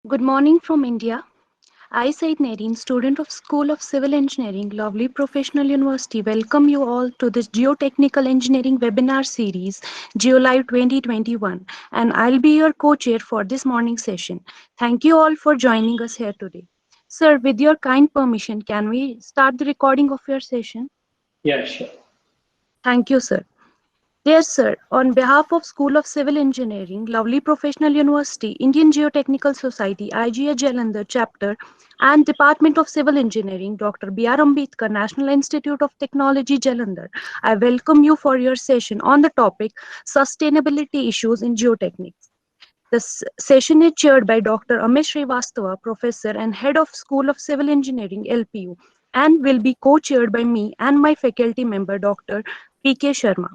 Good morning from India. I, Said Nareen, student of School of Civil Engineering, Lovely Professional University, welcome you all to this Geotechnical Engineering webinar series, GeoLive 2021, and I'll be your co-chair for this morning session. Thank you all for joining us here today. Sir, with your kind permission, can we start the recording of your session? Yeah, sure. Thank you, sir. Dear Sir, on behalf of School of Civil Engineering, Lovely Professional University, Indian Geotechnical Society, IGA Jalandhar Chapter, and Department of Civil Engineering, Dr. B.R. Ambedkar National Institute of Technology, Jalandhar, I welcome you for your session on the topic Sustainability Issues in Geotechnics. This session is chaired by Dr. Amit Srivastava, Professor and Head of School of Civil Engineering, LPU, and will be co-chaired by me and my faculty member, Dr. P.K. Sharma.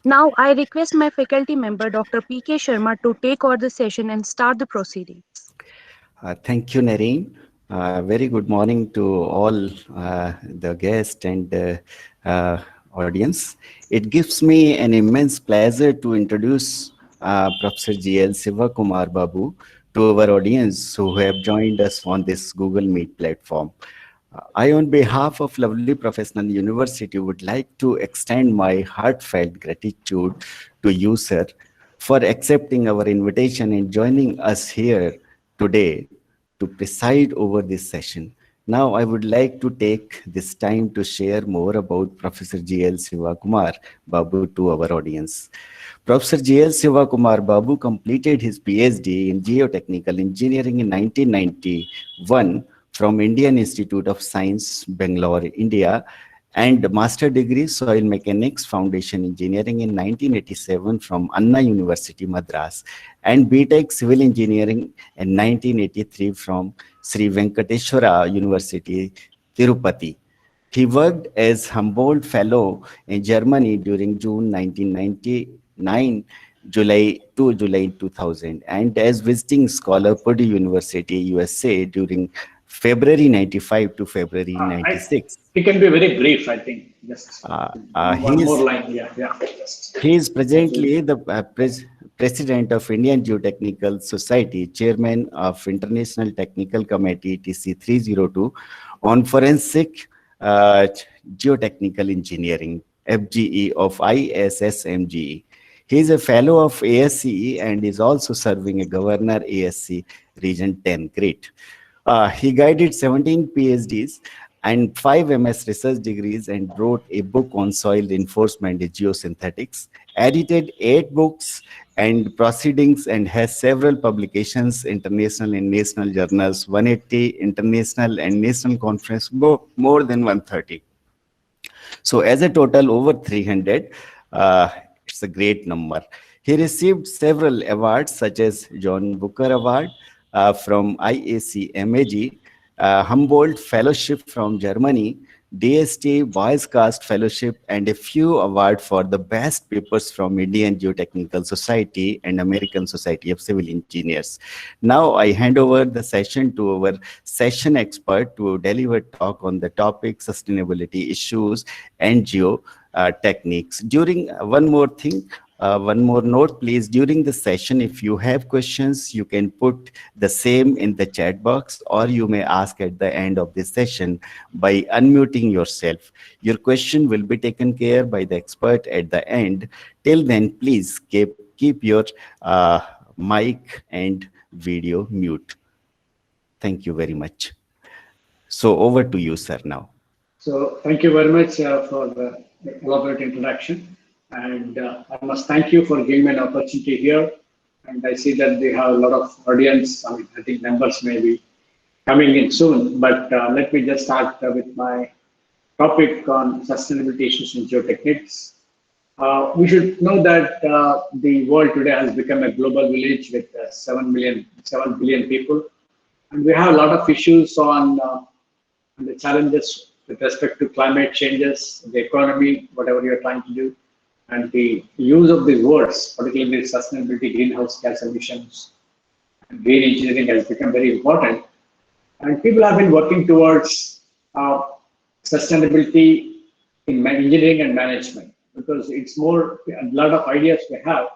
Now, I request my faculty member, Dr. P.K. Sharma, to take over the session and start the proceedings. Thank you, Nareen. Very good morning to all the guests and audience. It gives me an immense pleasure to introduce Professor G.L. Sivakumar Babu to our audience who have joined us on this Google Meet platform. I, on behalf of Lovely Professional University, would like to extend my heartfelt gratitude to you, sir, for accepting our invitation and joining us here today to preside over this session. Now, I would like to take this time to share more about Professor G.L. Sivakumar Babu to our audience. Professor G.L. Sivakumar Babu completed his PhD in Geotechnical Engineering in 1991 from Indian Institute of Science, Bangalore, India, and Master Degree Soil Mechanics Foundation Engineering in 1987 from Anna University, Madras, and BTech Civil Engineering in 1983 from Sri Venkateshwara University, Tirupati. He worked as Humboldt Fellow in Germany during June 1999 July 2000, and as visiting scholar Purdue University, USA during February 95 to February 96. It can be very brief, I think. Just one He more is line. Yeah. Just. he is presently the president of Indian Geotechnical Society, chairman of International Technical Committee TC 302 on forensic uh, geotechnical engineering, FGE of ISSMGE. He is a fellow of ASCE and is also serving a governor ASC Region 10. Great. He guided 17 PhDs and 5 MS research degrees and wrote a book on soil reinforcement in geosynthetics, edited 8 books and proceedings, and has several publications, international and national journals, 180 international and national conference, more than 130. So as a total over 300, it's a great number. He received several awards such as John Booker Award from IAC MAG, Humboldt Fellowship from Germany, DST Boyscast Fellowship, and a few awards for the best papers from Indian Geotechnical Society and American Society of Civil Engineers. Now I hand over the session to our session expert to deliver talk on the topic sustainability issues and techniques. During one more note, please. During the session, if you have questions, you can put the same in the chat box, or you may ask at the end of this session by unmuting yourself. Your question will be taken care by the expert at the end. Till then, please keep your mic and video mute. Thank you very much. So over to you, sir, now. So thank you very much for the elaborate introduction. And I must thank you for giving me an opportunity here. And I see that they have a lot of audience. I think numbers may be coming in soon. But let me just start with my topic on sustainability issues in geotechnics. We should know that the world today has become a global village with 7 billion people. And we have a lot of issues on the challenges with respect to climate changes, the economy, whatever you're trying to do, and the use of these words, particularly sustainability, greenhouse gas emissions, and green engineering has become very important. And people have been working towards sustainability in engineering and management, because it's more, a lot of ideas we have,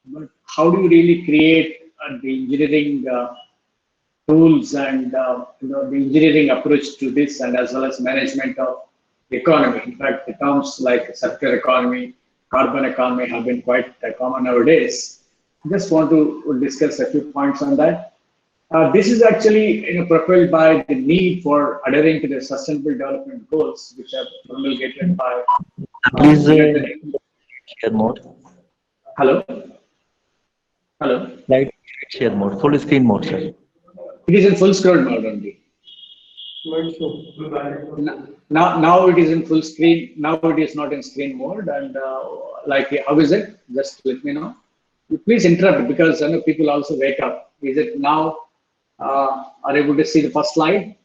but how do you really create the engineering tools and the engineering approach to this, and as well as management of the economy. In fact, the terms like circular economy, carbon economy have been quite common nowadays. Just want to discuss a few points on that. This is actually propelled by the need for adhering to the Sustainable Development Goals, which are promulgated by. Please share mode. Hello. Hello. Slide share mode. Full screen mode, sir. It is in full screen mode only. Now it is in full screen. Now it is not in screen mode. And like, how is it? Just let me know. Please interrupt, because people also wake up. Is it now? Are able to see the first slide?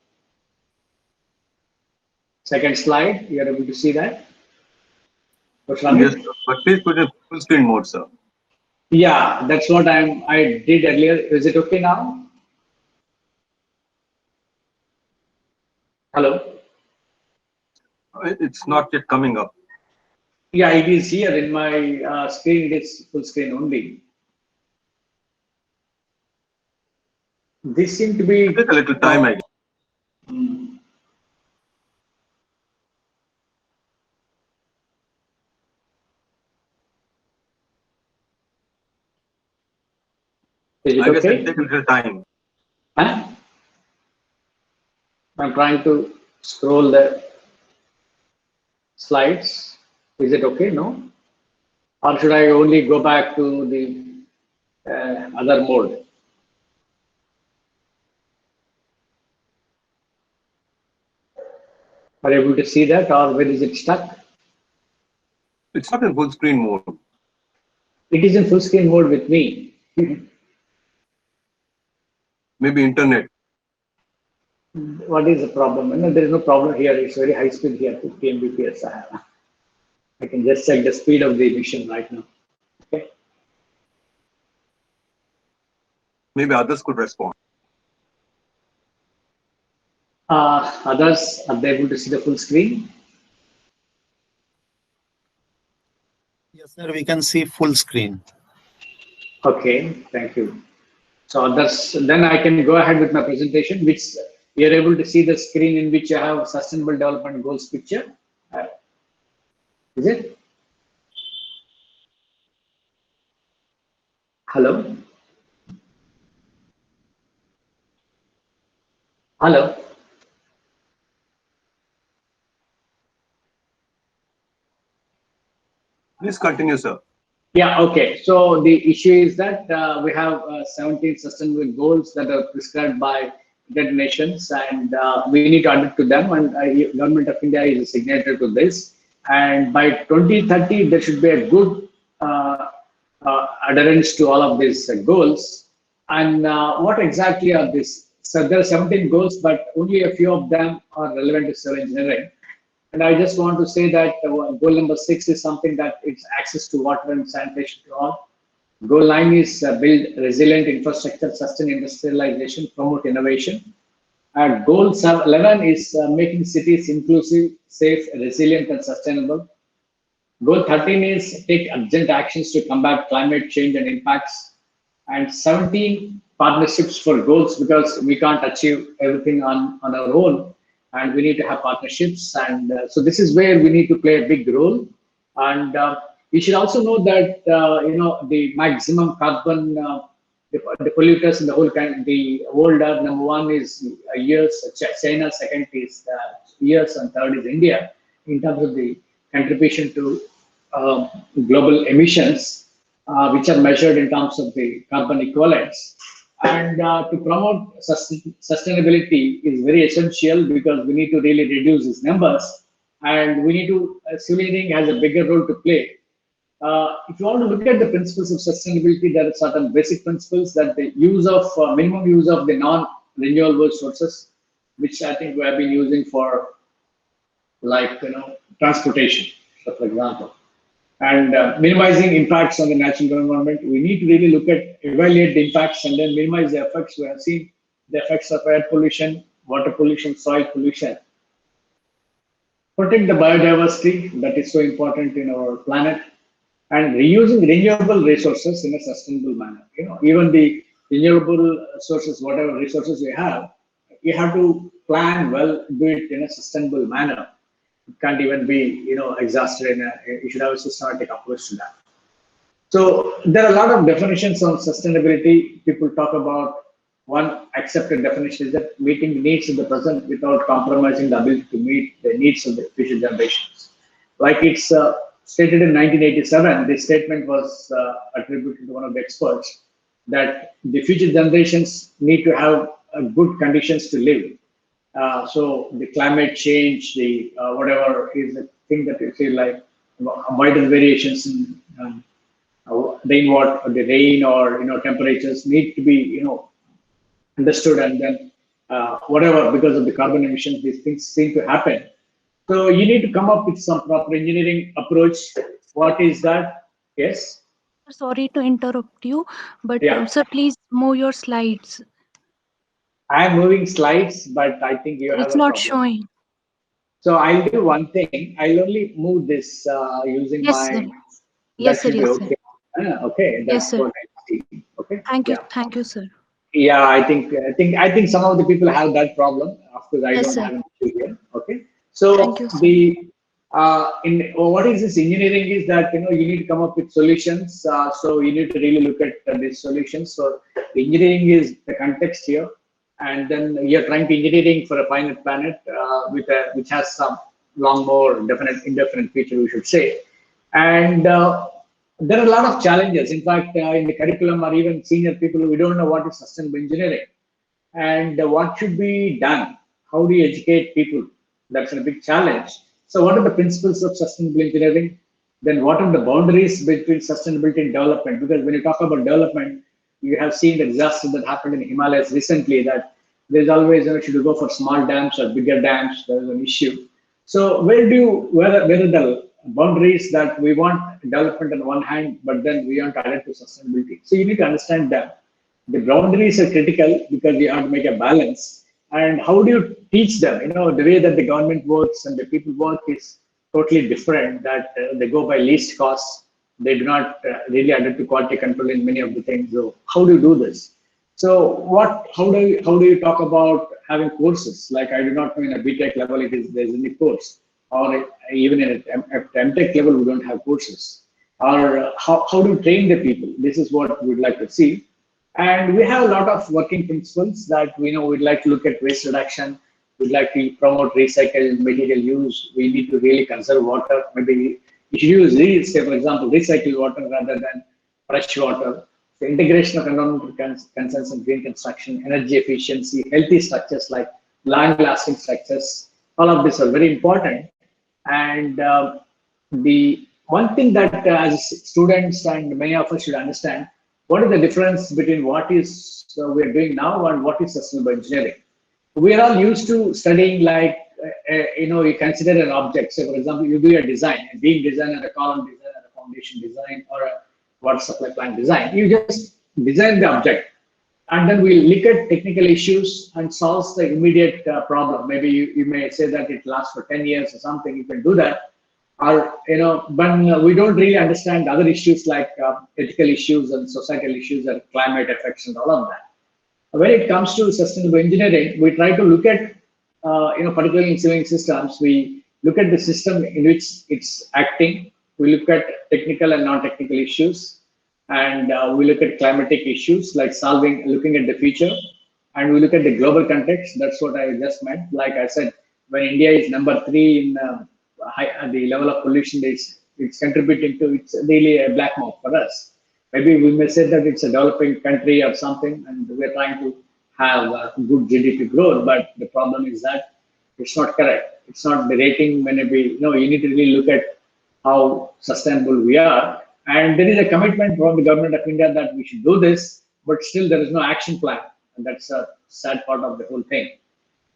Second slide. You are able to see that? Yes, but please put it full screen mode, sir. Yeah, that's what I did earlier. Is it okay now? Hello? It's not yet coming up. Yeah, it is here in my screen. It is full screen only. This seemed to be. Take a little time, I guess. Is it I guess okay? it'll take a little time. Huh? I'm trying to scroll the slides. Is it okay? No? Or should I only go back to the other mode? Are you able to see that, or where is it stuck? It's not in full screen mode. It is in full screen mode with me. Maybe internet. What is the problem? No, there is no problem here. It's very high speed here, 50 Mbps I have. I can just check the speed of the emission right now. Okay. Maybe others could respond. Others, are they able to see the full screen? Yes, sir, we can see full screen. Okay, thank you. So others, then I can go ahead with my presentation, which you're able to see the screen in which I have Sustainable Development Goals picture. Is it? Hello? Hello? Please continue, sir. Yeah, okay. So the issue is that we have 17 sustainable goals that are prescribed by United Nations, and we need to adhere to them. And Government of India is a signatory to this. And by 2030, there should be a good adherence to all of these goals. And what exactly are these? So there are 17 goals, but only a few of them are relevant to civil engineering. And I just want to say that goal number 6 is something that it's access to water and sanitation to all. Goal 9 is build resilient infrastructure, sustain industrialization, promote innovation. And goal 11 is making cities inclusive, safe, resilient, and sustainable. Goal 13 is take urgent actions to combat climate change and impacts. And 17 partnerships for goals, because we can't achieve everything on our own. And we need to have partnerships, and so this is where we need to play a big role. And we should also know that the maximum carbon, the polluters in the whole the world are: number 1 is years, China; second is years, and third is India in terms of the contribution to global emissions, which are measured in terms of the carbon equivalents. And to promote sustainability is very essential, because we need to really reduce these numbers, and we need to, civil engineering has a bigger role to play. If you want to look at the principles of sustainability, there are certain basic principles, that the use of minimum use of the non-renewable sources, which I think we have been using for, like, transportation, so for example. And minimizing impacts on the natural environment. We need to really look at, evaluate the impacts, and then minimize the effects. We have seen the effects of air pollution, water pollution, soil pollution. Protect the biodiversity that is so important in our planet, and reusing renewable resources in a sustainable manner. Even the renewable sources, whatever resources you have to plan well, do it in a sustainable manner. It can't even be, exhausted you should have a systematic approach to that. So there are a lot of definitions on sustainability. People talk about one accepted definition is that meeting the needs of the present without compromising the ability to meet the needs of the future generations. Like it's stated in 1987, this statement was attributed to one of the experts that the future generations need to have good conditions to live. So the climate change, the whatever is the thing that you feel like wider variations in rainwater, the rain or temperatures need to be understood, and then whatever because of the carbon emissions, these things seem to happen. So you need to come up with some proper engineering approach. What is that? Yes. Sorry to interrupt you, but Yeah. sir, please move your slides. I am moving slides, but I think you have It's a not problem. showing. So I'll do one thing. I'll only move this using Yes, sir. my. Yes, That sir. should be Yes, sir. okay. Okay, Yes, that's sir. what I see. Okay. Thank you. Yeah. Thank you, sir. Yeah, I think some of the people have that problem. Of course, I Yes, don't sir. have an issue here. Okay. So Thank you, sir. what is this engineering is that you need to come up with solutions. So you need to really look at these solutions. So engineering is the context here, and then you're trying to engineering for a finite planet which has some long more definite indefinite future, we should say, and there are a lot of challenges. In fact, in the curriculum or even senior people, we don't know what is sustainable engineering and what should be done. How do you educate people? That's a big challenge. So what are the principles of sustainable engineering? Then what are the boundaries between sustainability and development? Because when you talk about development, you have seen the disaster that happened in the Himalayas recently, that there's always, should you go for small dams or bigger dams? There is an issue. So where are the boundaries that we want development on one hand, but then we want to add it to sustainability? So you need to understand that the boundaries are critical because you have to make a balance. And how do you teach them? The way that the government works and the people work is totally different, that they go by least cost. They do not really adapt to quality control in many of the things. So how do you do this? So how do you talk about having courses? Like I do not know in a BTech level there's any course, or even in at MTech level we don't have courses. Or how do you train the people? This is what we'd like to see. And we have a lot of working principles that we'd like to look at waste reduction. We'd like to promote recycled material use. We need to really conserve water. Maybe you should use, say for example, recycled water rather than fresh water. The integration of environmental concerns and green construction, energy efficiency, healthy structures like long-lasting structures. All of these are very important. And the one thing that as students and many of us should understand, what is the difference between what is we're doing now and what is sustainable engineering? We are all used to studying like, you consider an object. So for example, you do a design, a beam design or a column design or a foundation design or a water supply plant design. You just design the object, and then we look at technical issues and solves the immediate problem. Maybe you may say that it lasts for 10 years or something. You can do that. Or, but we don't really understand other issues like ethical issues and societal issues and climate effects and all of that. When it comes to sustainable engineering, we try to look at, particularly in civil systems, we look at the system in which it's acting. We look at technical and non-technical issues, and we look at climatic issues like looking at the future, and we look at the global context. That's what I just meant. Like I said, when India is number 3 in the level of pollution, it's contributing to, it's really a black mark for us. Maybe we may say that it's a developing country or something, and we're trying to have a good GDP growth, but the problem is that it's not correct. It's not the rating. Maybe you need to really look at how sustainable we are. And there is a commitment from the government of India that we should do this, but still there is no action plan. And that's a sad part of the whole thing.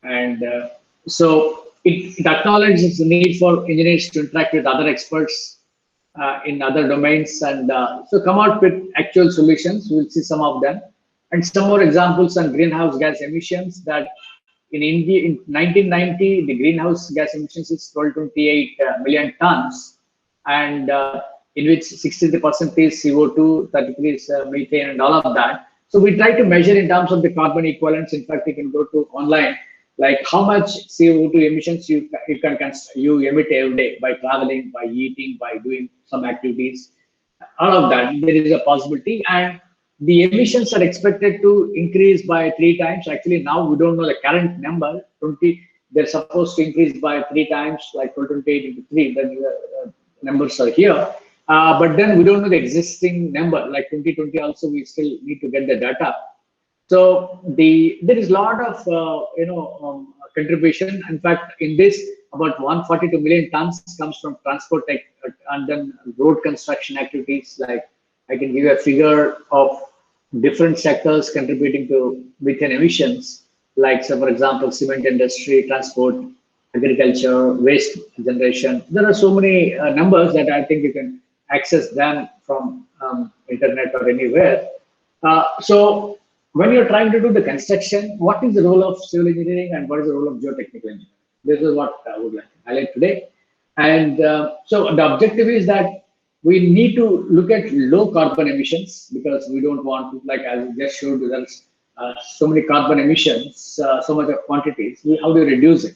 And so it acknowledges the need for engineers to interact with other experts in other domains, and so come out with actual solutions. We'll see some of them. And some more examples on greenhouse gas emissions, that in India in 1990, the greenhouse gas emissions is 1228 million tons, and in which 63% is CO2, 33 is methane, and all of that. So we try to measure in terms of the carbon equivalents. In fact, you can go to online, like how much CO2 emissions you emit every day by traveling, by eating, by doing some activities. All of that, there is a possibility, and the emissions are expected to increase by 3 times. Actually, now we don't know the current number. They're supposed to increase by 3 times, like 28 into 3. The numbers are here. But then we don't know the existing number, like 2020 also, we still need to get the data. So there is a lot of contribution. In fact, in this, about 142 million tons comes from transport tech, and then road construction activities. Like I can give you a figure of different sectors contributing to methane emissions, like so for example, cement industry, transport, agriculture, waste generation. There are so many numbers that I think you can access them from internet or anywhere. So when you're trying to do the construction, what is the role of civil engineering and what is the role of geotechnical engineering? This is what I would like to highlight today. And so the objective is that we need to look at low carbon emissions, because we don't want to, like as I just showed you, there's so many carbon emissions, so much of quantities. How do you reduce it?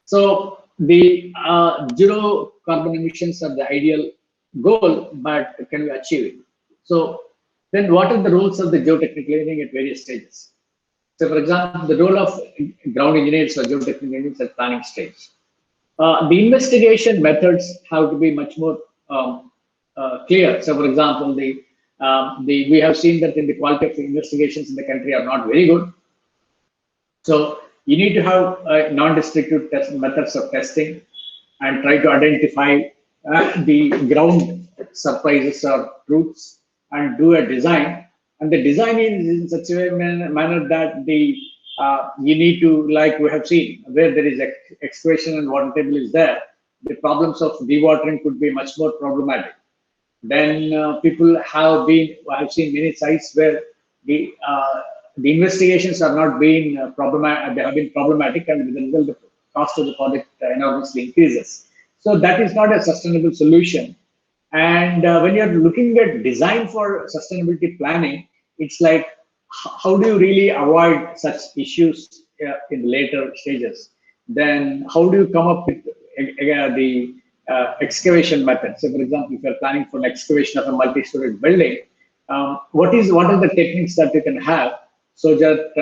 So the zero carbon emissions are the ideal goal, but can we achieve it? So then what are the roles of the geotechnical engineering at various stages? So for example, the role of ground engineers or geotechnical engineers at planning stage. The investigation methods have to be much more clear. So for example, we have seen that in the quality of investigations in the country are not very good. So you need to have non-destructive methods of testing and try to identify the ground surprises or truths and do a design. And the design is in such a manner that you need to, like we have seen, where there is excavation and water table is there, the problems of dewatering could be much more problematic. Then people have seen many sites where the investigations are not being problematic, they have been problematic, and with the result, the cost of the project enormously increases. So that is not a sustainable solution. And when you're looking at design for sustainability planning, it's like, how do you really avoid such issues in the later stages? Then how do you come up with the excavation method? So for example, if you're planning for an excavation of a multi-story building, what are the techniques that you can have so that,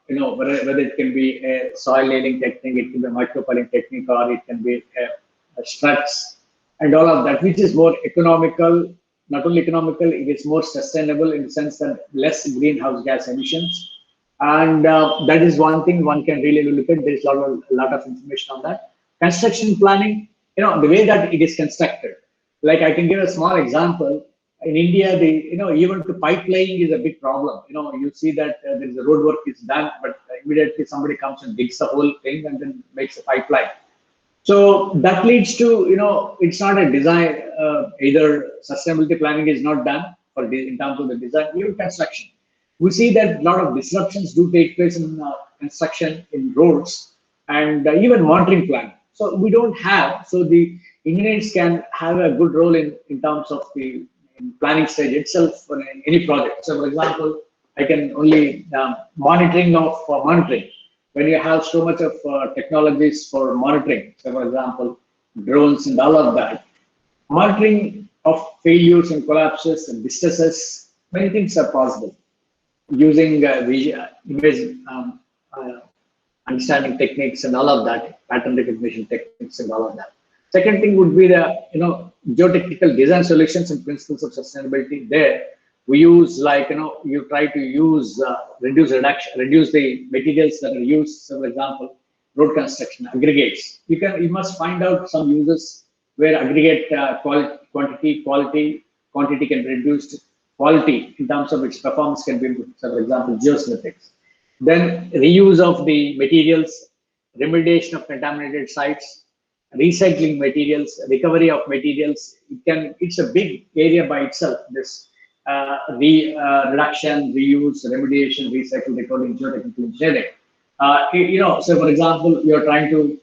whether it can be a soil layering technique, it can be a micropiling technique, or it can be a struts and all of that, which is more economical. Not only economical, it is more sustainable in the sense that less greenhouse gas emissions. And that is one thing one can really look at. There's a lot of information on that. Construction planning, the way that it is constructed. Like I can give a small example. In India, even the pipe laying is a big problem. You see that there is a road work is done, but immediately somebody comes and digs the whole thing and then makes a pipeline. So that leads to, it's not a design, either sustainability planning is not done in terms of the design, even construction. We see that a lot of disruptions do take place in construction, in roads, and even monitoring planning. So we don't have, so the engineers can have a good role in terms of the planning stage itself for any project. So for example, I can only monitoring. When you have so much of technologies for monitoring, so for example, drones and all of that, monitoring of failures and collapses and distresses, many things are possible using image understanding techniques and all of that, pattern recognition techniques and all of that. Second thing would be the geotechnical design solutions and principles of sustainability. There we use, like, you try to use reduce the materials that are used. So for example, road construction, aggregates. You must find out some uses where aggregate quantity can be reduced, quality in terms of its performance can be improved. So for example, geosynthetics. Then reuse of the materials, remediation of contaminated sites, recycling materials, recovery of materials. It's a big area by itself. This reduction, reuse, remediation, recycle, recovery, geotechnical engineering. So for example, you're trying to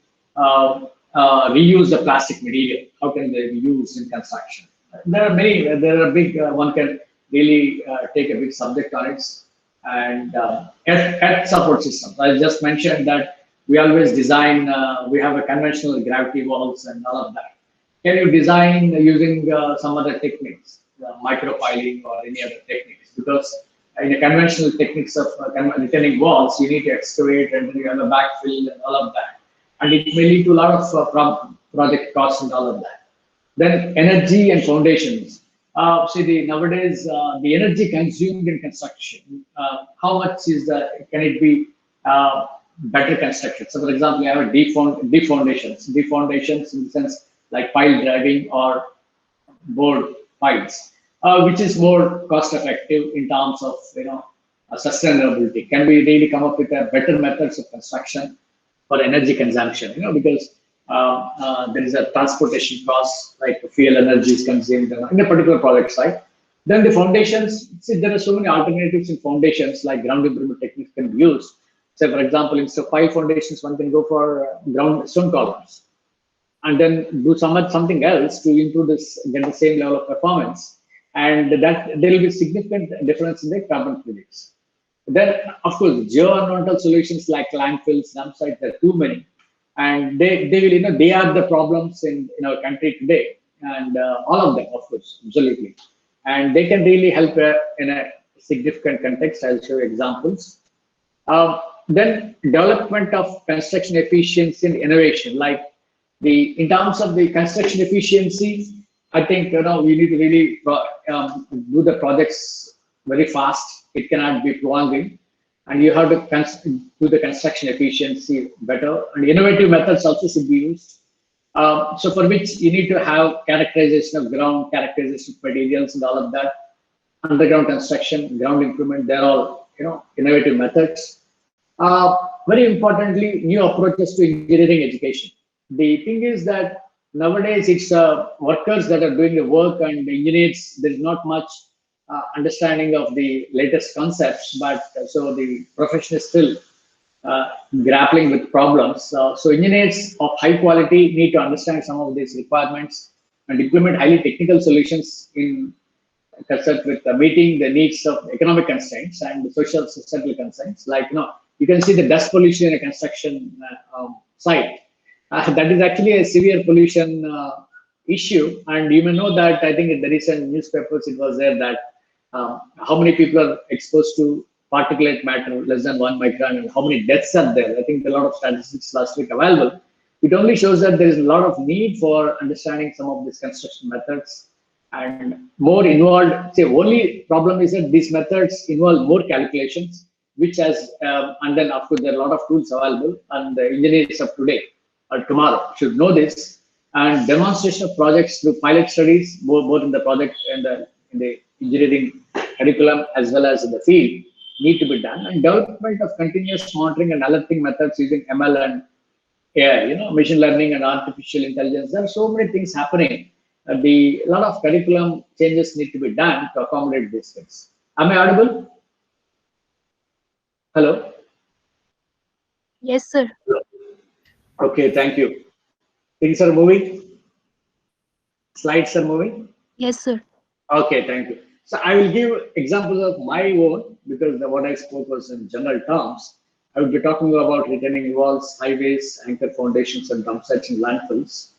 reuse the plastic material. How can they be used in construction? There are many. There are big. One can really take a big subject on it. and earth support systems. I just mentioned that we always design, we have a conventional gravity walls and all of that. Can you design using some other techniques, micropiling or any other techniques? Because in the conventional techniques of retaining walls, you need to excavate and then you have a backfill and all of that. And it may lead to a lot of project costs and all of that. Then energy and foundations. Nowadays, the energy consumed in construction, how much is that, can it be better constructed? So for example, you have a deep foundations in the sense like pile driving or board piles, which is more cost effective in terms of, sustainability. Can we really come up with a better methods of construction for energy consumption? Because there is a transportation cost, like fuel energy is consumed in a particular project site. Then the foundations, see, there are so many alternatives in foundations, like ground improvement techniques can be used. Say, for example, instead of pile foundations, one can go for ground stone columns, and then do something else to improve this, get the same level of performance, and that there will be significant difference in the carbon credits. Then, of course, geo-environmental solutions like landfills, dump sites, there are too many. And they will, they are the problems in our country today, and all of them, of course, absolutely. And they can really help in a significant context. I'll show you examples. Then development of construction efficiency and innovation, like in terms of the construction efficiency, I think we need to really do the projects very fast. It cannot be prolonging. And you have to do the construction efficiency better, and innovative methods also should be used. So for which you need to have characterization of ground, characterization of materials, and all of that. Underground construction, ground improvement, they're all innovative methods. Very importantly, new approaches to engineering education. The thing is that nowadays it's workers that are doing the work, and the engineers, there's not much understanding of the latest concepts, but so the profession is still grappling with problems. So engineers of high quality need to understand some of these requirements and implement highly technical solutions in concert with meeting the needs of economic constraints and social societal constraints. Like you can see the dust pollution in a construction site. That is actually a severe pollution issue, and you may know that I think in the recent newspapers it was there that how many people are exposed to particulate matter less than 1 micron, and how many deaths are there. I think a lot of statistics last week available. It only shows that there is a lot of need for understanding some of these construction methods and more involved. Say, only problem is that these methods involve more calculations, which has, and then of course there are a lot of tools available, and the engineers of today or tomorrow should know this. And demonstration of projects through pilot studies, both in the project and in the engineering curriculum as well as in the field, need to be done. And development of continuous monitoring and alerting methods using ML and AI, machine learning and artificial intelligence. There are so many things happening. A lot of curriculum changes need to be done to accommodate these things. Am I audible? Hello? Yes, sir. Okay, thank you. Things are moving? Slides are moving? Yes, sir. Okay, thank you. So I will give examples of my own, because what I spoke was in general terms. I will be talking about retaining walls, highways, anchor foundations, and dump sites and landfills.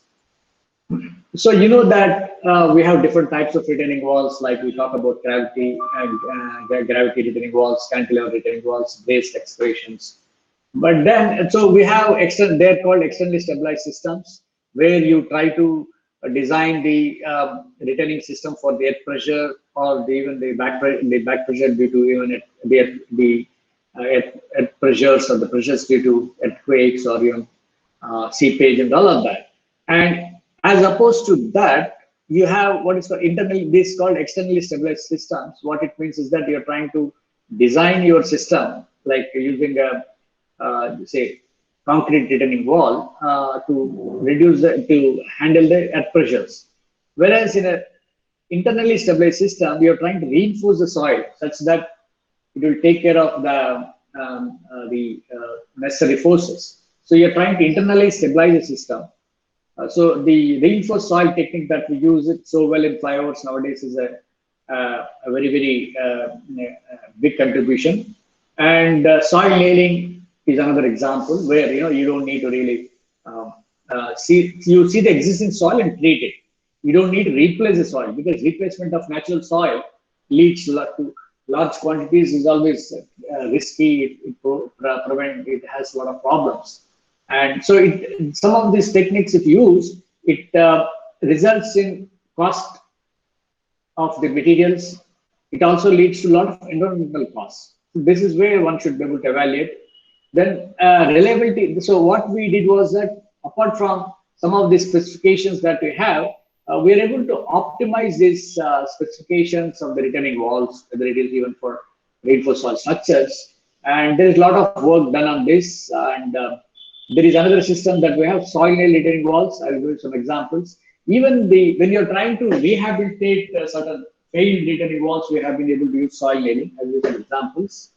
So you know that we have different types of retaining walls, like we talk about gravity and gravity retaining walls, cantilever retaining walls, based excavations. But then, so we have they're called externally stabilized systems, where you try to design the retaining system for the earth pressure or even the back pressure due to even the earth pressures or the pressures due to earthquakes or even seepage and all of that. And as opposed to that, you have what is called externally stabilized systems. What it means is that you're trying to design your system like using say concrete retaining wall to handle the earth pressures. Whereas in an internally stabilized system, you're trying to reinforce the soil such that it will take care of the necessary forces. So you're trying to internally stabilize the system. So the reinforced soil technique that we use it so well in flyovers nowadays is a very, very big contribution. And soil nailing is another example where you don't need to really see the existing soil and treat it. You don't need to replace the soil, because replacement of natural soil leads to large quantities is always risky. It has a lot of problems. And so some of these techniques, if used, it results in cost of the materials. It also leads to a lot of environmental costs. This is where one should be able to evaluate. Then reliability. So what we did was that, apart from some of the specifications that we have, we are able to optimize these specifications of the retaining walls, whether it is even for reinforced soil structures. And there is a lot of work done on this. And there is another system that we have, soil nail retaining walls. I will give you some examples. Even when you're trying to rehabilitate certain failed retaining walls, we have been able to use soil nailing. I'll give you some examples.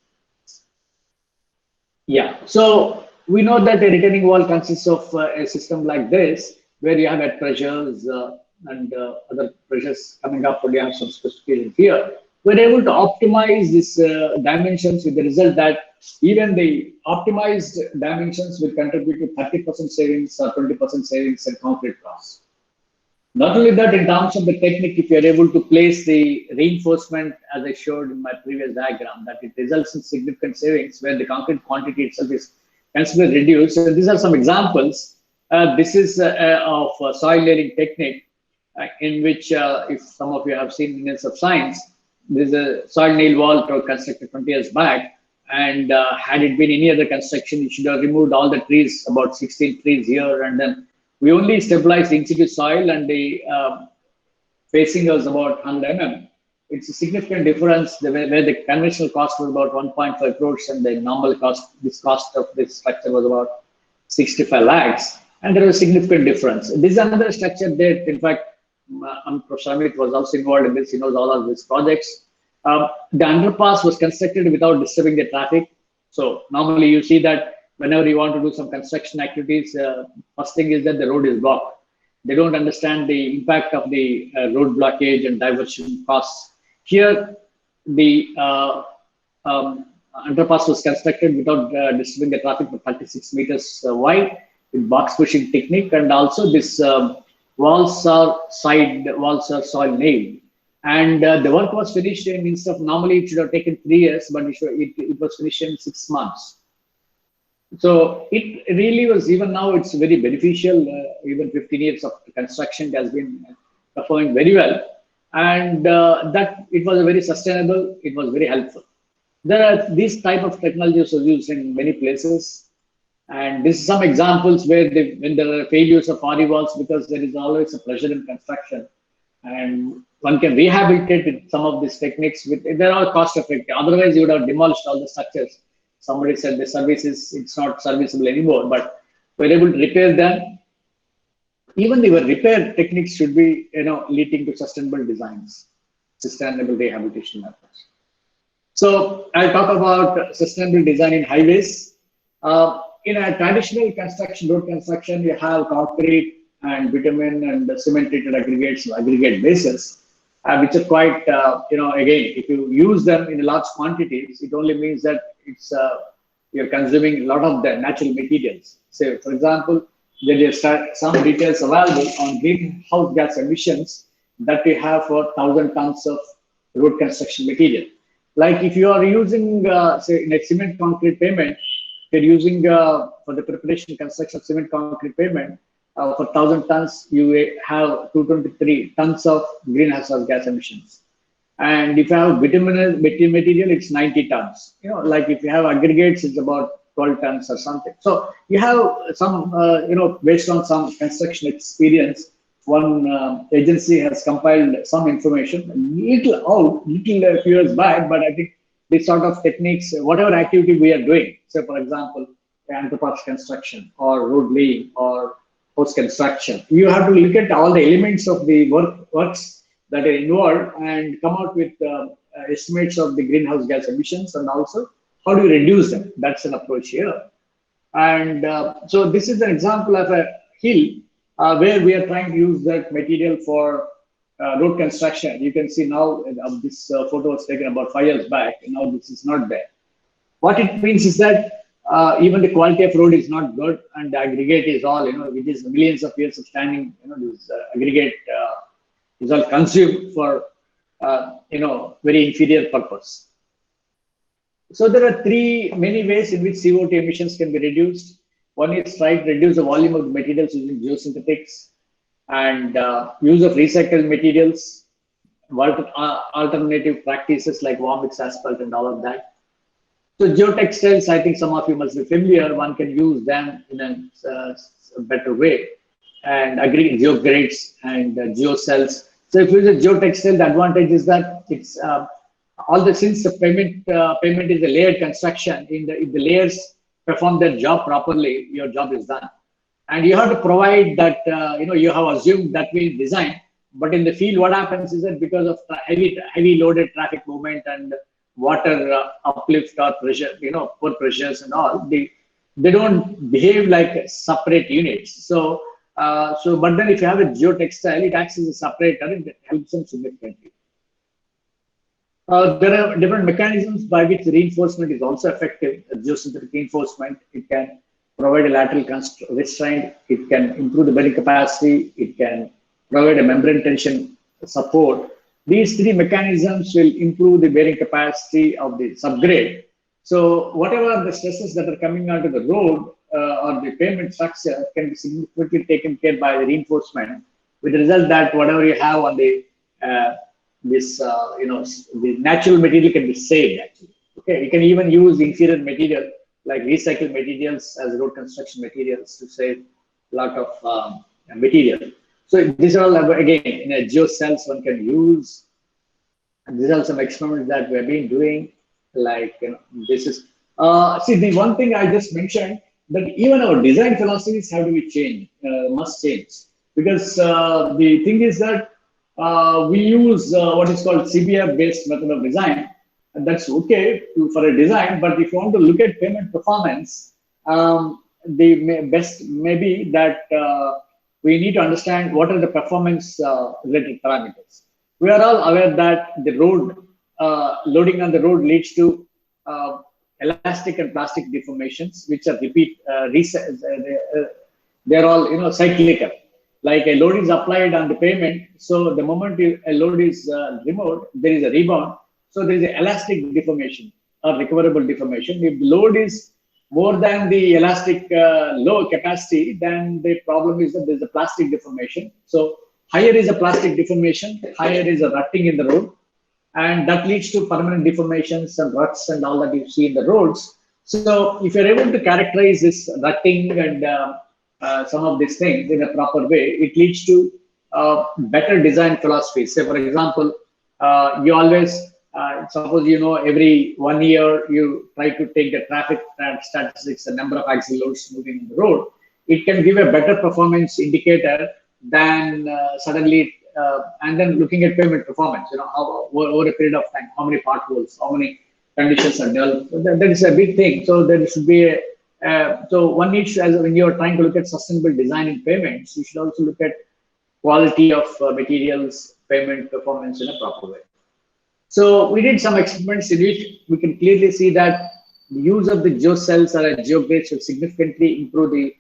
Yeah, so we know that a retaining wall consists of a system like this, where you have at pressures and other pressures coming up, but you have some specifications here. We're able to optimize these dimensions, with the result that even the optimized dimensions will contribute to 30% savings or 20% savings in concrete costs. Not only that, in terms of the technique, if you're able to place the reinforcement, as I showed in my previous diagram, that it results in significant savings where the concrete quantity itself is considerably reduced. So these are some examples. This is of soil layering technique, in which, if some of you have seen Minutes of Science, there's a soil nail wall constructed 20 years back. And had it been any other construction, it should have removed all the trees, about 16 trees here, and then we only stabilized the in-situ soil, and the facing was about 100 mm. It's a significant difference where the conventional cost was about 1.5 crores and the normal cost, this cost of this structure was about 65 lakhs. And there was a significant difference. This is another structure that, in fact, Professor Amit was also involved in this. He knows all of these projects. The underpass was constructed without disturbing the traffic. So normally you see that whenever you want to do some construction activities, first thing is that the road is blocked. They don't understand the impact of the road blockage and diversion costs. Here, the underpass was constructed without disturbing the traffic for 36 meters wide with box pushing technique, and also this walls are soil nailed. And the work was finished instead of normally it should have taken 3 years, but it was finished in 6 months. So it really was, even now it's very beneficial. Even 15 years of construction has been performing very well, and that it was very sustainable. It was very helpful. There are these type of technologies are used in many places, and this is some examples where when there are failures of RE walls, because there is always a pressure in construction, and one can rehabilitate with some of these techniques. They're all cost effective. Otherwise, you would have demolished all the structures. Somebody said the services, it's not serviceable anymore, but we're able to repair them. Even the repair techniques should be, leading to sustainable designs, sustainable rehabilitation methods. So I'll talk about sustainable design in highways. In a traditional construction, road construction, you have concrete and bitumen and cement treated aggregates, aggregate bases, which are quite, again, if you use them in large quantities, it only means that you're consuming a lot of the natural materials. So, for example, there are some details available on greenhouse gas emissions that we have for 1,000 tons of road construction material. Like if you are using, say, in a cement concrete pavement, you're using for the preparation construction of cement concrete pavement, for 1,000 tons, you have 223 tons of greenhouse gas emissions. And if you have bitumen material, it's 90 tons. Like if you have aggregates, it's about 12 tons or something. So you have some, based on some construction experience, one agency has compiled some information, little a few years back, but I think this sort of techniques, whatever activity we are doing, say for example, underpass construction or road laying or post construction, you have to look at all the elements of the works that are involved and come out with estimates of the greenhouse gas emissions, and also how do you reduce them. That's an approach here. And so this is an example of a hill where we are trying to use that material for road construction. You can see now this photo was taken about 5 years back. Now this is not there. What it means is that even the quality of road is not good, and the aggregate is all, it is millions of years of standing, this aggregate is all consumed for, very inferior purpose. So there are many ways in which CO2 emissions can be reduced. One is try to reduce the volume of materials using geosynthetics and use of recycled materials, alternative practices like warm mix asphalt and all of that. So geotextiles, I think some of you must be familiar. One can use them in a better way, and geogrades and geocells. So if you use a geotextile, the advantage is that it's since the payment is a layered construction. If the layers perform their job properly, your job is done. And you have to provide that you have assumed that way in design, but in the field, what happens is that because of heavy loaded traffic movement and water uplift or pressure, pore pressures and all, they don't behave like separate units. So but then if you have a geotextile, it acts as a separator and it helps them significantly. There are different mechanisms by which reinforcement is also effective. Geosynthetic reinforcement, it can provide a lateral restraint, it can improve the bearing capacity, it can provide a membrane tension support. These three mechanisms will improve the bearing capacity of the subgrade. So whatever the stresses that are coming onto the road or the pavement structure can be significantly taken care by the reinforcement, with the result that whatever you have on the the natural material can be saved actually. Okay, you can even use inferior material like recycled materials as road construction materials to save a lot of material. So these are all, again, in a geocells one can use. And these are some experiments that we have been doing. Like, this is, see, the one thing I just mentioned, that even our design philosophies have to be changed, must change. Because the thing is that we use what is called CBF-based method of design. And that's okay for a design, but if you want to look at payment performance, the best may be that we need to understand what are the performance related parameters. We are all aware that the road, loading on the road leads to elastic and plastic deformations, which are they're all cyclical. Like a load is applied on the pavement, so the moment a load is removed, there is a rebound. So there is an elastic deformation or recoverable deformation. If the load is more than the elastic low capacity, then the problem is that there is a plastic deformation. So higher is a plastic deformation, higher is a rutting in the road, and that leads to permanent deformations and ruts and all that you see in the roads. So if you're able to characterize this rutting and some of these things in a proper way, it leads to better design philosophy. Say, for example, you always suppose every 1 year you try to take the traffic statistics, the number of axle loads moving in the road. It can give a better performance indicator than suddenly and then looking at pavement performance. Over a period of time, how many potholes, how many conditions are developed. So that is a big thing. So there should be so one needs to, when you're trying to look at sustainable design in payments, you should also look at quality of materials, payment performance in a proper way. So we did some experiments in which we can clearly see that the use of the geocells or geogrades will significantly improve the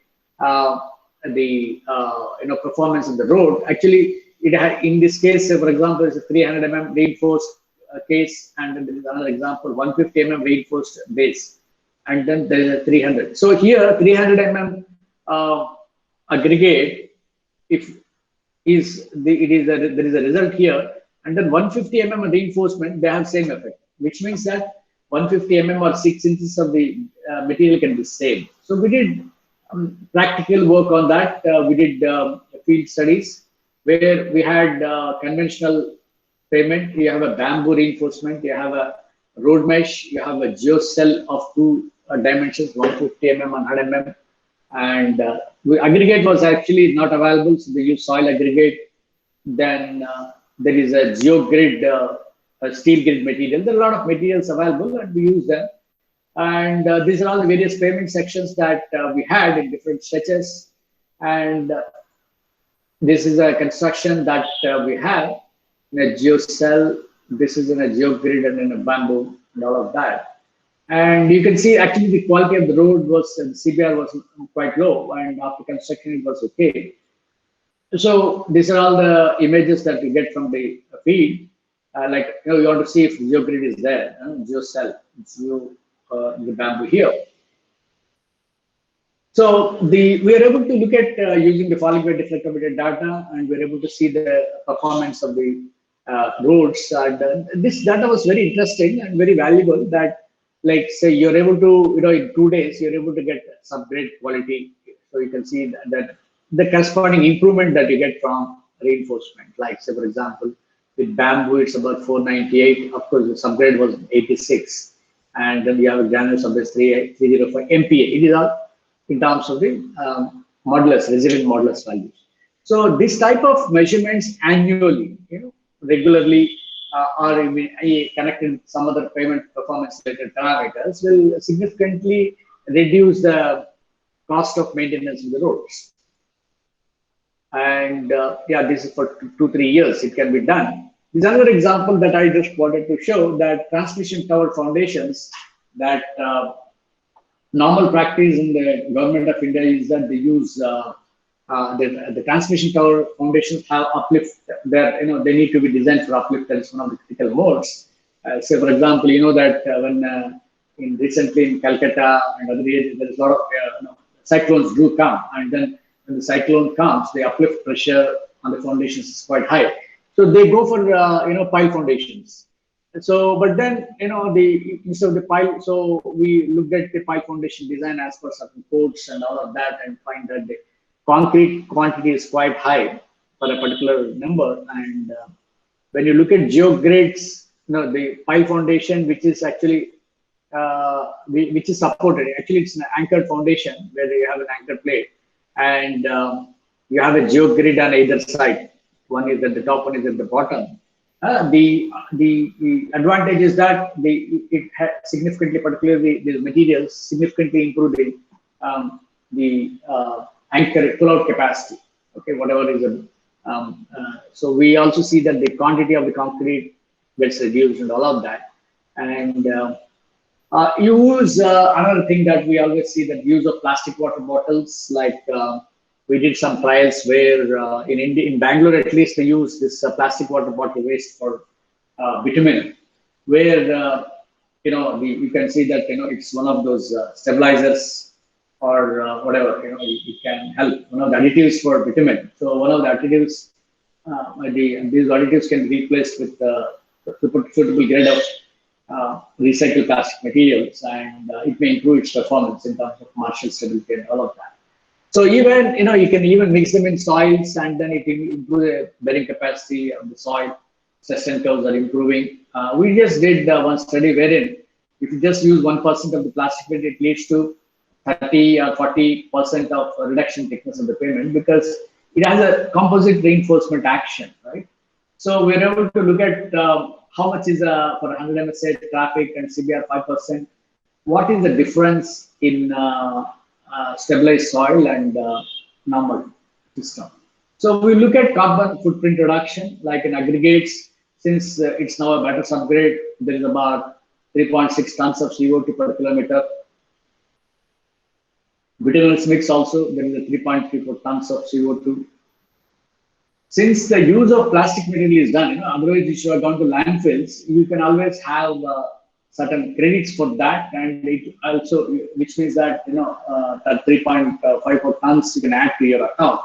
performance of the road. Actually, it had, in this case, for example, it's a 300 mm reinforced case, and then there is another example, 150 mm reinforced base, and then there is a 300. So here, 300 mm aggregate, there is a result here. And then 150 mm reinforcement, they have same effect, which means that 150 mm or 6 inches of the material can be saved. So we did practical work on that. We did field studies where we had conventional pavement. You have a bamboo reinforcement, you have a road mesh, you have a geocell of 2 dimensions, 150 mm and 100 mm. And aggregate was actually not available, so we used soil aggregate. Then there is a geogrid, steel grid material. There are a lot of materials available, and we use them. And these are all the various pavement sections that we had in different stretches. And this is a construction that we have. in a geocell, this is in a geogrid and in a bamboo and all of that. And you can see actually the quality of the road was, the CBR was quite low, and after construction it was okay. So these are all the images that we get from the feed. Like, you want to see if geogrid is there, geocell, it's the bamboo here. So we are able to look at using the falling weight deflectometer data, and we're able to see the performance of the roads. And this data was very interesting and very valuable. That, like, say, you're able to, in 2 days, you're able to get some great quality. So you can see that the corresponding improvement that you get from reinforcement. Like, say, for example, with bamboo, it's about 498. Of course, the subgrade was 86. And then we have a granular subbase 305 MPa. It is all in terms of the modulus, resilient modulus values. So this type of measurements annually, regularly, or connected with some other payment performance related parameters will significantly reduce the cost of maintenance of the roads. And yeah, this is for 2-3 years, it can be done. This is another example that I just wanted to show, that transmission tower foundations, that normal practice in the government of India is that they use the transmission tower foundations have uplift. They need to be designed for uplift. That is one of the critical modes. Say, for example, that when recently in Calcutta and other areas, there is a lot of cyclones do come, and then when the cyclone comes, the uplift pressure on the foundations is quite high. So they go for pile foundations. So, but then instead of the pile, so we looked at the pile foundation design as per certain codes and all of that, and find that the concrete quantity is quite high for a particular number. And when you look at geogrids, the pile foundation, which is actually which is supported, actually it's an anchored foundation where you have an anchor plate, and you have a geogrid on either side. One is at the top, one is at the bottom. The advantage is that it has significantly, particularly these materials, significantly improve the anchor pull-out capacity. Okay, whatever is so we also see that the quantity of the concrete gets reduced and all of that. And use another thing that we always see, that use of plastic water bottles. Like we did some trials where in India, in Bangalore at least, they use this plastic water bottle waste for bitumen, where you can see that it's one of those stabilizers or whatever, it can help. One of the additives for bitumen. So one of the additives, these additives can be replaced with suitable grade of recycled plastic materials, and it may improve its performance in terms of Marshall stability and all of that. So even you can even mix them in soils, and then it will improve the bearing capacity of the soil. Sustained curves are improving. We just did one study wherein if you just use 1% of the plastic bed, it leads to 30 or 40% of reduction thickness of the pavement, because it has a composite reinforcement action, right? So we're able to look at how much is for 100 MSA traffic and CBR 5%. What is the difference in stabilized soil and normal system? So we look at carbon footprint reduction, like in aggregates. Since it's now a better subgrade, there is about 3.6 tons of CO2 per kilometer. Bituminous mix also, there is a 3.34 tons of CO2. Since the use of plastic material is done, otherwise if you are going to landfills, you can always have certain credits for that, and it also, which means that that 3.54 tons you can add to your account.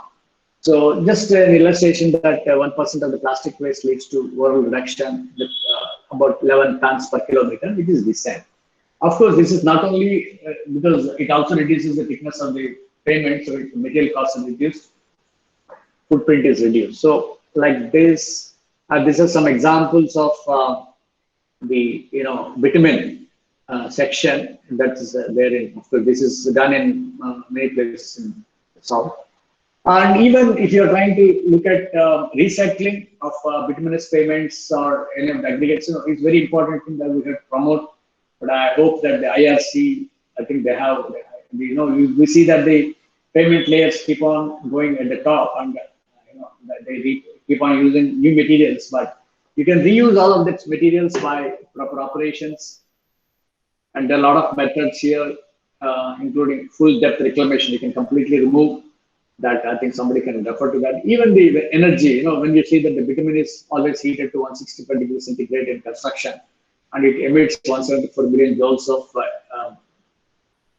So just an illustration that 1% of the plastic waste leads to overall reduction with about 11 tons per kilometer, which is the same. Of course, this is not only because it also reduces the thickness of the pavement, so the material cost is reduced, footprint is reduced. So like this, these are some examples of the bitumen section that is therein. Of course, this is done in many places in the south. And even if you are trying to look at recycling of bituminous pavements or any of the aggregates, it's very important thing that we have to promote. But I hope that the IRC, I think they have, we see that the pavement layers keep on going at the top, and they keep on using new materials, but You can reuse all of these materials by proper operations, and there are a lot of methods here, including full depth reclamation. You can completely remove that. I think somebody can refer to that. Even the energy, when you see that the bitumen is always heated to 165 degrees centigrade in construction, and it emits 174 billion joules of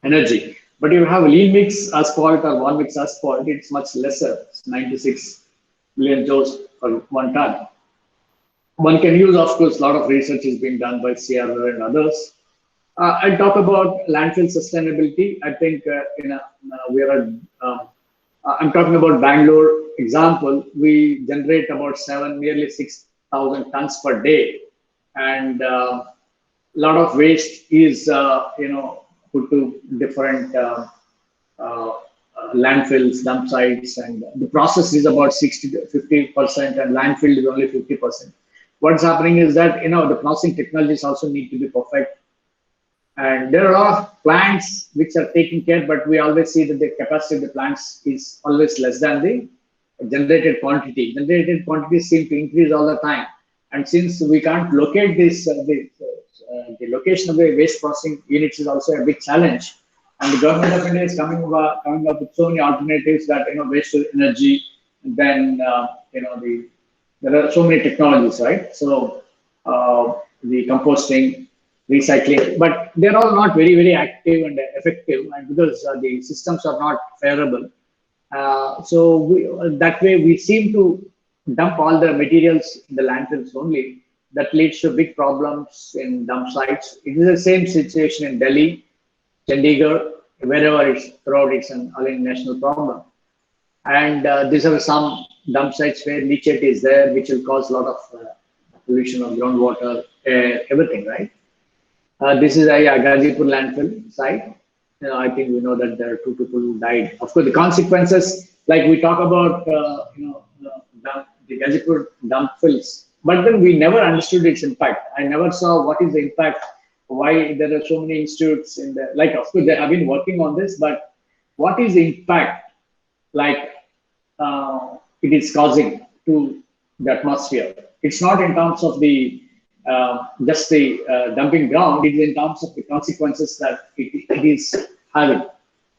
energy. But if you have lean mix asphalt or one mix asphalt, it's much lesser. It's 96 million joules per 1 ton. One can use, of course, a lot of research is being done by CRL and others. I'll talk about landfill sustainability. I think I'm talking about Bangalore example. We generate about nearly 6,000 tons per day, and a lot of waste is put to different landfills, dump sites, and the process is about 60 to 50%, and landfill is only 50%. What's happening is that the processing technologies also need to be perfect. And there are a lot of plants which are taking care, but we always see that the capacity of the plants is always less than the generated quantity. Generated quantities seem to increase all the time. And since we can't locate this, the location of the waste processing units is also a big challenge. And the government of India is coming up with so many alternatives that, waste to energy, and then, there are so many technologies, right? So the composting, recycling, but they're all not very, very active and effective, and because the systems are not favorable. That way we seem to dump all the materials in the landfills only. That leads to big problems in dump sites. It is the same situation in Delhi, Chandigarh, wherever it's throughout, it's an all-national problem. And these are some dump sites where leachate is there, which will cause a lot of pollution of groundwater, air, everything, right? This is a Gazipur landfill site. I think we know that there are 2 people who died. Of course, the consequences, like we talk about, the Gazipur dump fills, but then we never understood its impact. I never saw what is the impact, why there are so many institutes in the, like, of course, they have been working on this, but what is the impact, like, it is causing to the atmosphere? It's not in terms of the just the dumping ground, it is in terms of the consequences that it is having.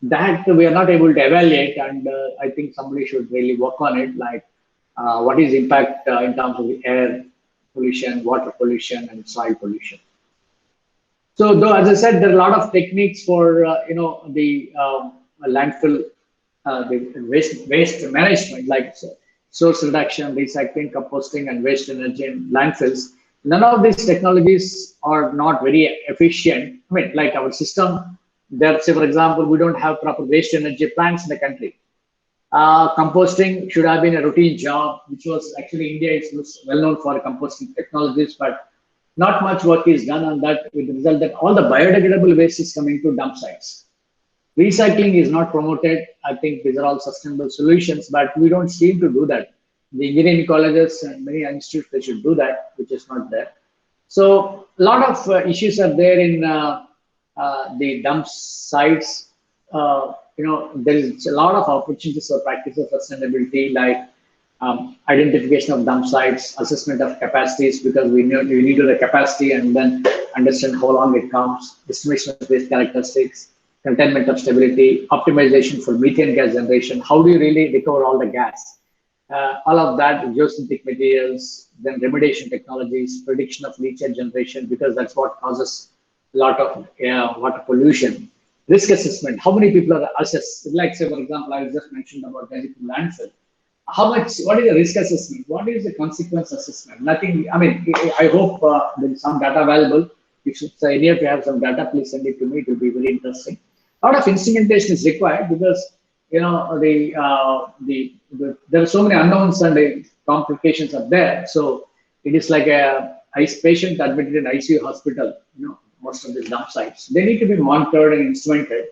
That we are not able to evaluate, and I think somebody should really work on it, like what is the impact in terms of the air pollution, water pollution, and soil pollution. So, though, as I said, there are a lot of techniques for the landfill, the waste management, like source reduction, recycling, composting, and waste energy in landfills. None of these technologies are not very efficient. I mean, like our system, there, say for example, we don't have proper waste energy plants in the country. Composting should have been a routine job, which was actually India is well known for composting technologies, but not much work is done on that, with the result that all the biodegradable waste is coming to dump sites. Recycling is not promoted. I think these are all sustainable solutions, but we don't seem to do that. The engineering colleges and many institutes, they should do that, which is not there. So a lot of issues are there in the dump sites. There is a lot of opportunities for practice of sustainability, like identification of dump sites, assessment of capacities, because we need to the capacity and then understand how long it comes, estimation of waste characteristics, containment of stability, optimization for methane gas generation. How do you really recover all the gas? All of that, geosynthetic materials, then remediation technologies, prediction of leachate generation, because that's what causes a lot of water pollution. Risk assessment, how many people are assessed? Like, say, for example, I just mentioned about Gazipur landfill. What is the risk assessment? What is the consequence assessment? Nothing. I mean, I hope there is some data available. If you have some data, please send it to me. It will be very interesting. A lot of instrumentation is required, because there are so many unknowns and complications are there. So it is like a patient admitted in ICU hospital. Most of these dump sites, they need to be monitored and instrumented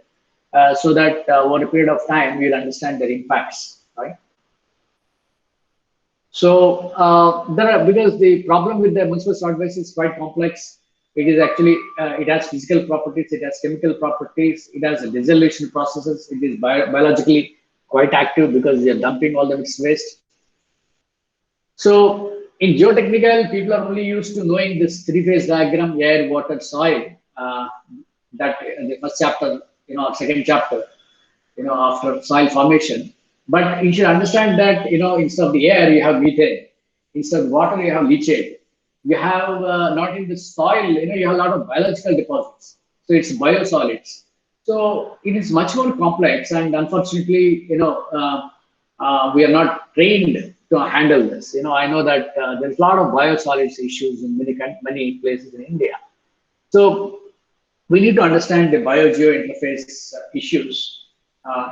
so that over a period of time we'll understand their impacts, right? So because the problem with the municipal solid waste is quite complex. It is actually, it has physical properties, it has chemical properties, it has dissolution processes, it is biologically quite active because they are dumping all the mixed waste. So, in geotechnical, people are only used to knowing this three-phase diagram: air, water, soil. That the first chapter, second chapter, after soil formation. But you should understand that, instead of the air, you have methane. Instead of water, you have leachate. You have not in the soil, you have a lot of biological deposits. So it's biosolids. So it is much more complex, and unfortunately, we are not trained to handle this. I know that there's a lot of biosolids issues in many places in India. So we need to understand the bio-geo interface issues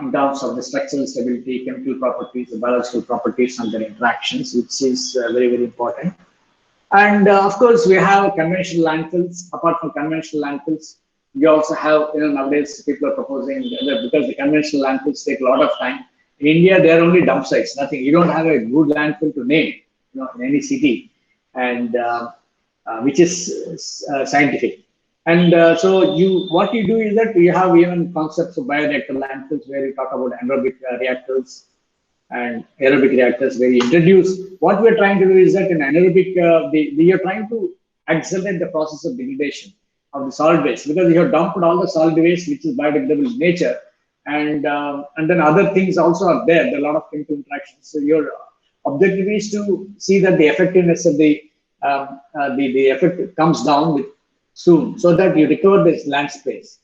in terms of the structural stability, chemical properties, the biological properties, and their interactions, which is very, very important. And of course, we have conventional landfills. Apart from conventional landfills, we also have, nowadays people are proposing that because the conventional landfills take a lot of time. In India, they are only dump sites, nothing. You don't have a good landfill to name, in any city, and which is scientific. And so what you do is that you have even concepts of bioreactor landfills where you talk about anaerobic reactors and aerobic reactors where you introduce. What we're trying to do is that in anaerobic, we are trying to accelerate the process of degradation of the solid waste, because you have dumped all the solid waste which is biodegradable in nature, and then other things also are there. There are a lot of chemical interactions. So your objective is to see that the effectiveness of the effect comes down with soon, so that you recover this land space.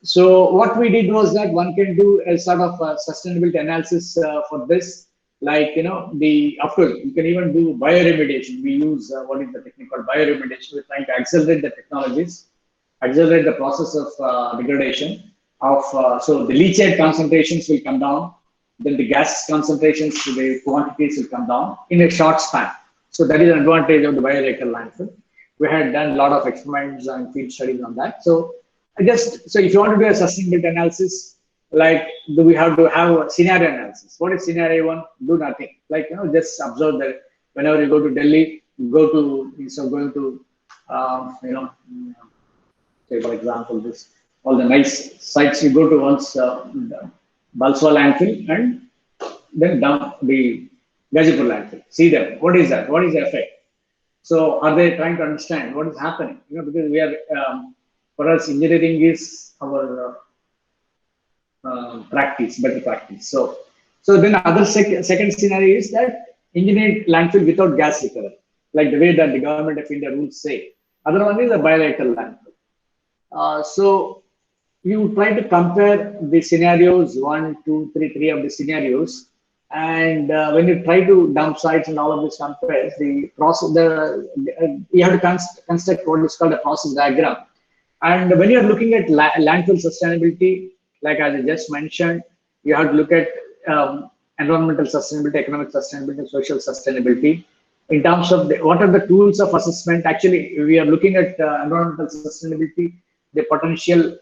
So what we did was that one can do a sort of sustainability analysis for this, like, of course, you can even do bioremediation. We use what is the technique called bioremediation. We're trying to accelerate the technologies, accelerate the process of degradation of, so the leachate concentrations will come down, then the gas concentrations, the quantities will come down in a short span. So that is an advantage of the bioreactor landfill. We had done a lot of experiments and field studies on that. So so if you want to do a sustainability analysis, like, do we have to have a scenario analysis? What is scenario one? Do nothing. Like, just observe that whenever you go to Delhi, instead of going to, say for example, all the nice sites you go to once, Balswa landfill, and then down the Gazipur landfill. See them. What is that? What is the effect? So are they trying to understand what is happening? Because we are, for us, engineering is our better practice. So then other second scenario is that engineered landfill without gas recovery, like the way that the government of India rules say. Other one is a bilateral landfill. So you try to compare the scenarios, 1, 2, 3, 3 of the scenarios. And when you try to dump sites and all of this compares, the process, you have to construct what is called a process diagram. And when you are looking at landfill sustainability, like as I just mentioned, you have to look at environmental sustainability, economic sustainability, social sustainability. In terms of what are the tools of assessment, actually, we are looking at environmental sustainability, the potential,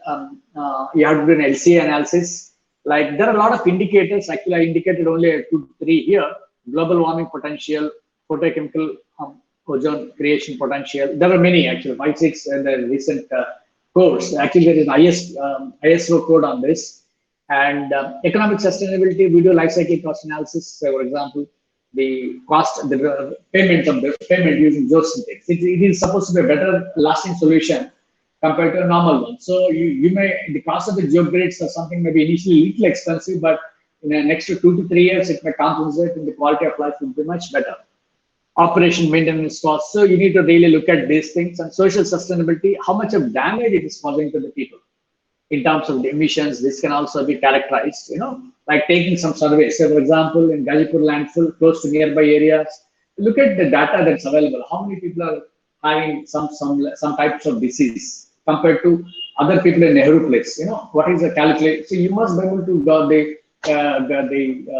you have to do an LCA analysis. Like, there are a lot of indicators. Actually, I indicated only 2, 3 here: global warming potential, photochemical ozone creation potential. There are many, actually, 5, 6 in the recent course. Actually, there is an ISO code on this. And economic sustainability, we do life cycle cost analysis. So, for example, the cost, the payment using geosynthetics. It is supposed to be a better lasting solution compared to a normal one. So the cost of the geogrids or something may be initially a little expensive, but in the next 2 to 3 years, it may compensate and the quality of life will be much better. Operation maintenance costs. So you need to really look at these things. And social sustainability, how much of damage it is causing to the people. In terms of the emissions, this can also be characterized, like taking some surveys. So, for example, in Gazipur landfill, close to nearby areas, look at the data that's available. How many people are having some types of disease compared to other people in Nehru place? What is the calculation? So you must be able to the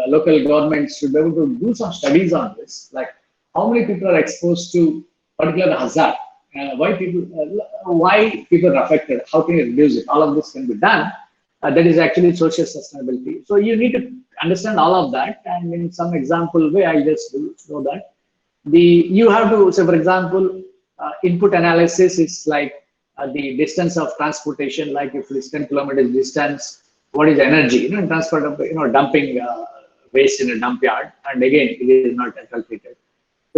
local governments should be able to do some studies on this, like how many people are exposed to particular hazard, why people are affected, how can you reduce it? All of this can be done. That is actually social sustainability. So you need to understand all of that, and in some example way, I just know that you have to say, for example, input analysis is like the distance of transportation, like if it's 10 kilometers distance, what is energy, in transport of, dumping waste in a dump yard, and again, it is not calculated.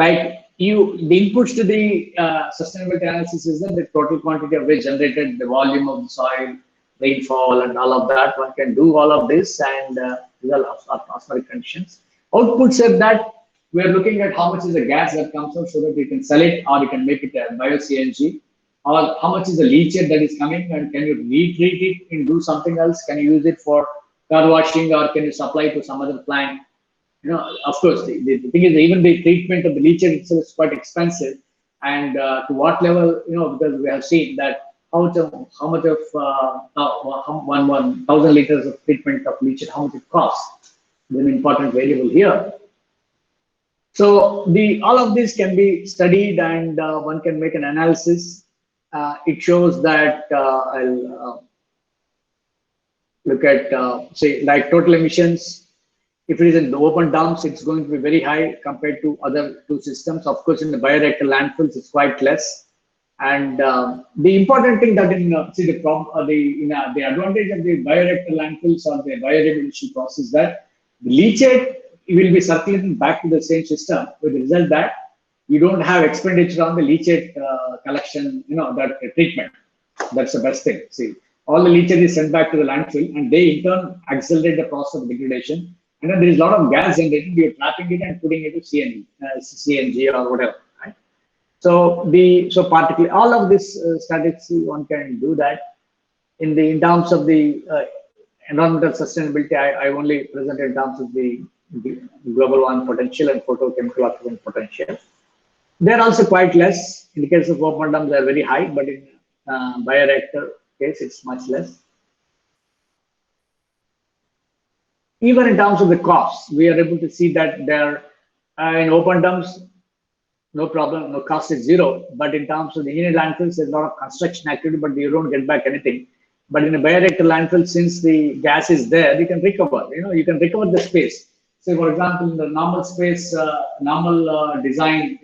like the inputs to the sustainability analysis is that the total quantity of waste generated, the volume of the soil, rainfall, and all of that. One can do all of this, and these are atmospheric conditions. Outputs are that we are looking at how much is the gas that comes out so that we can sell it, or you can make it a bio-CNG, or how much is the leachate that is coming, and can you retreat it and do something else? Can you use it for car washing, or can you supply to some other plant? Of course, the thing is, even the treatment of the leachate itself is quite expensive, and to what level, because we have seen that how much of 1,000 liters of treatment of leachate, how much it costs, is an important variable here. So all of this can be studied, and one can make an analysis. It shows that I'll look at say like total emissions. If it is in the open dumps, it's going to be very high compared to other two systems. Of course, in the bioreactor landfills, it's quite less. And the important thing that the advantage of the bioreactor landfills or the bioremediation process that the leachate will be circulating back to the same system, with the result that you don't have expenditure on the leachate collection, that treatment. That's the best thing. See, all the leachate is sent back to the landfill, and they in turn accelerate the process of degradation. And then there is a lot of gas generated. You're trapping it and putting it to CNG or whatever. Right? So particularly all of this statistics, one can do that. In terms of the environmental sustainability, I only present in terms of the global warming potential and photochemical occupant potential. They're also quite less. In the case of open dumps, they're very high, but in bioreactor case, it's much less. Even in terms of the costs, we are able to see that there in open dumps, no problem, no cost is zero. But in terms of the engineered landfills, there's a lot of construction activity, but you don't get back anything. But in a bioreactor landfill, since the gas is there, you can recover. You can recover the space. So, for example, in the normal space, normal design,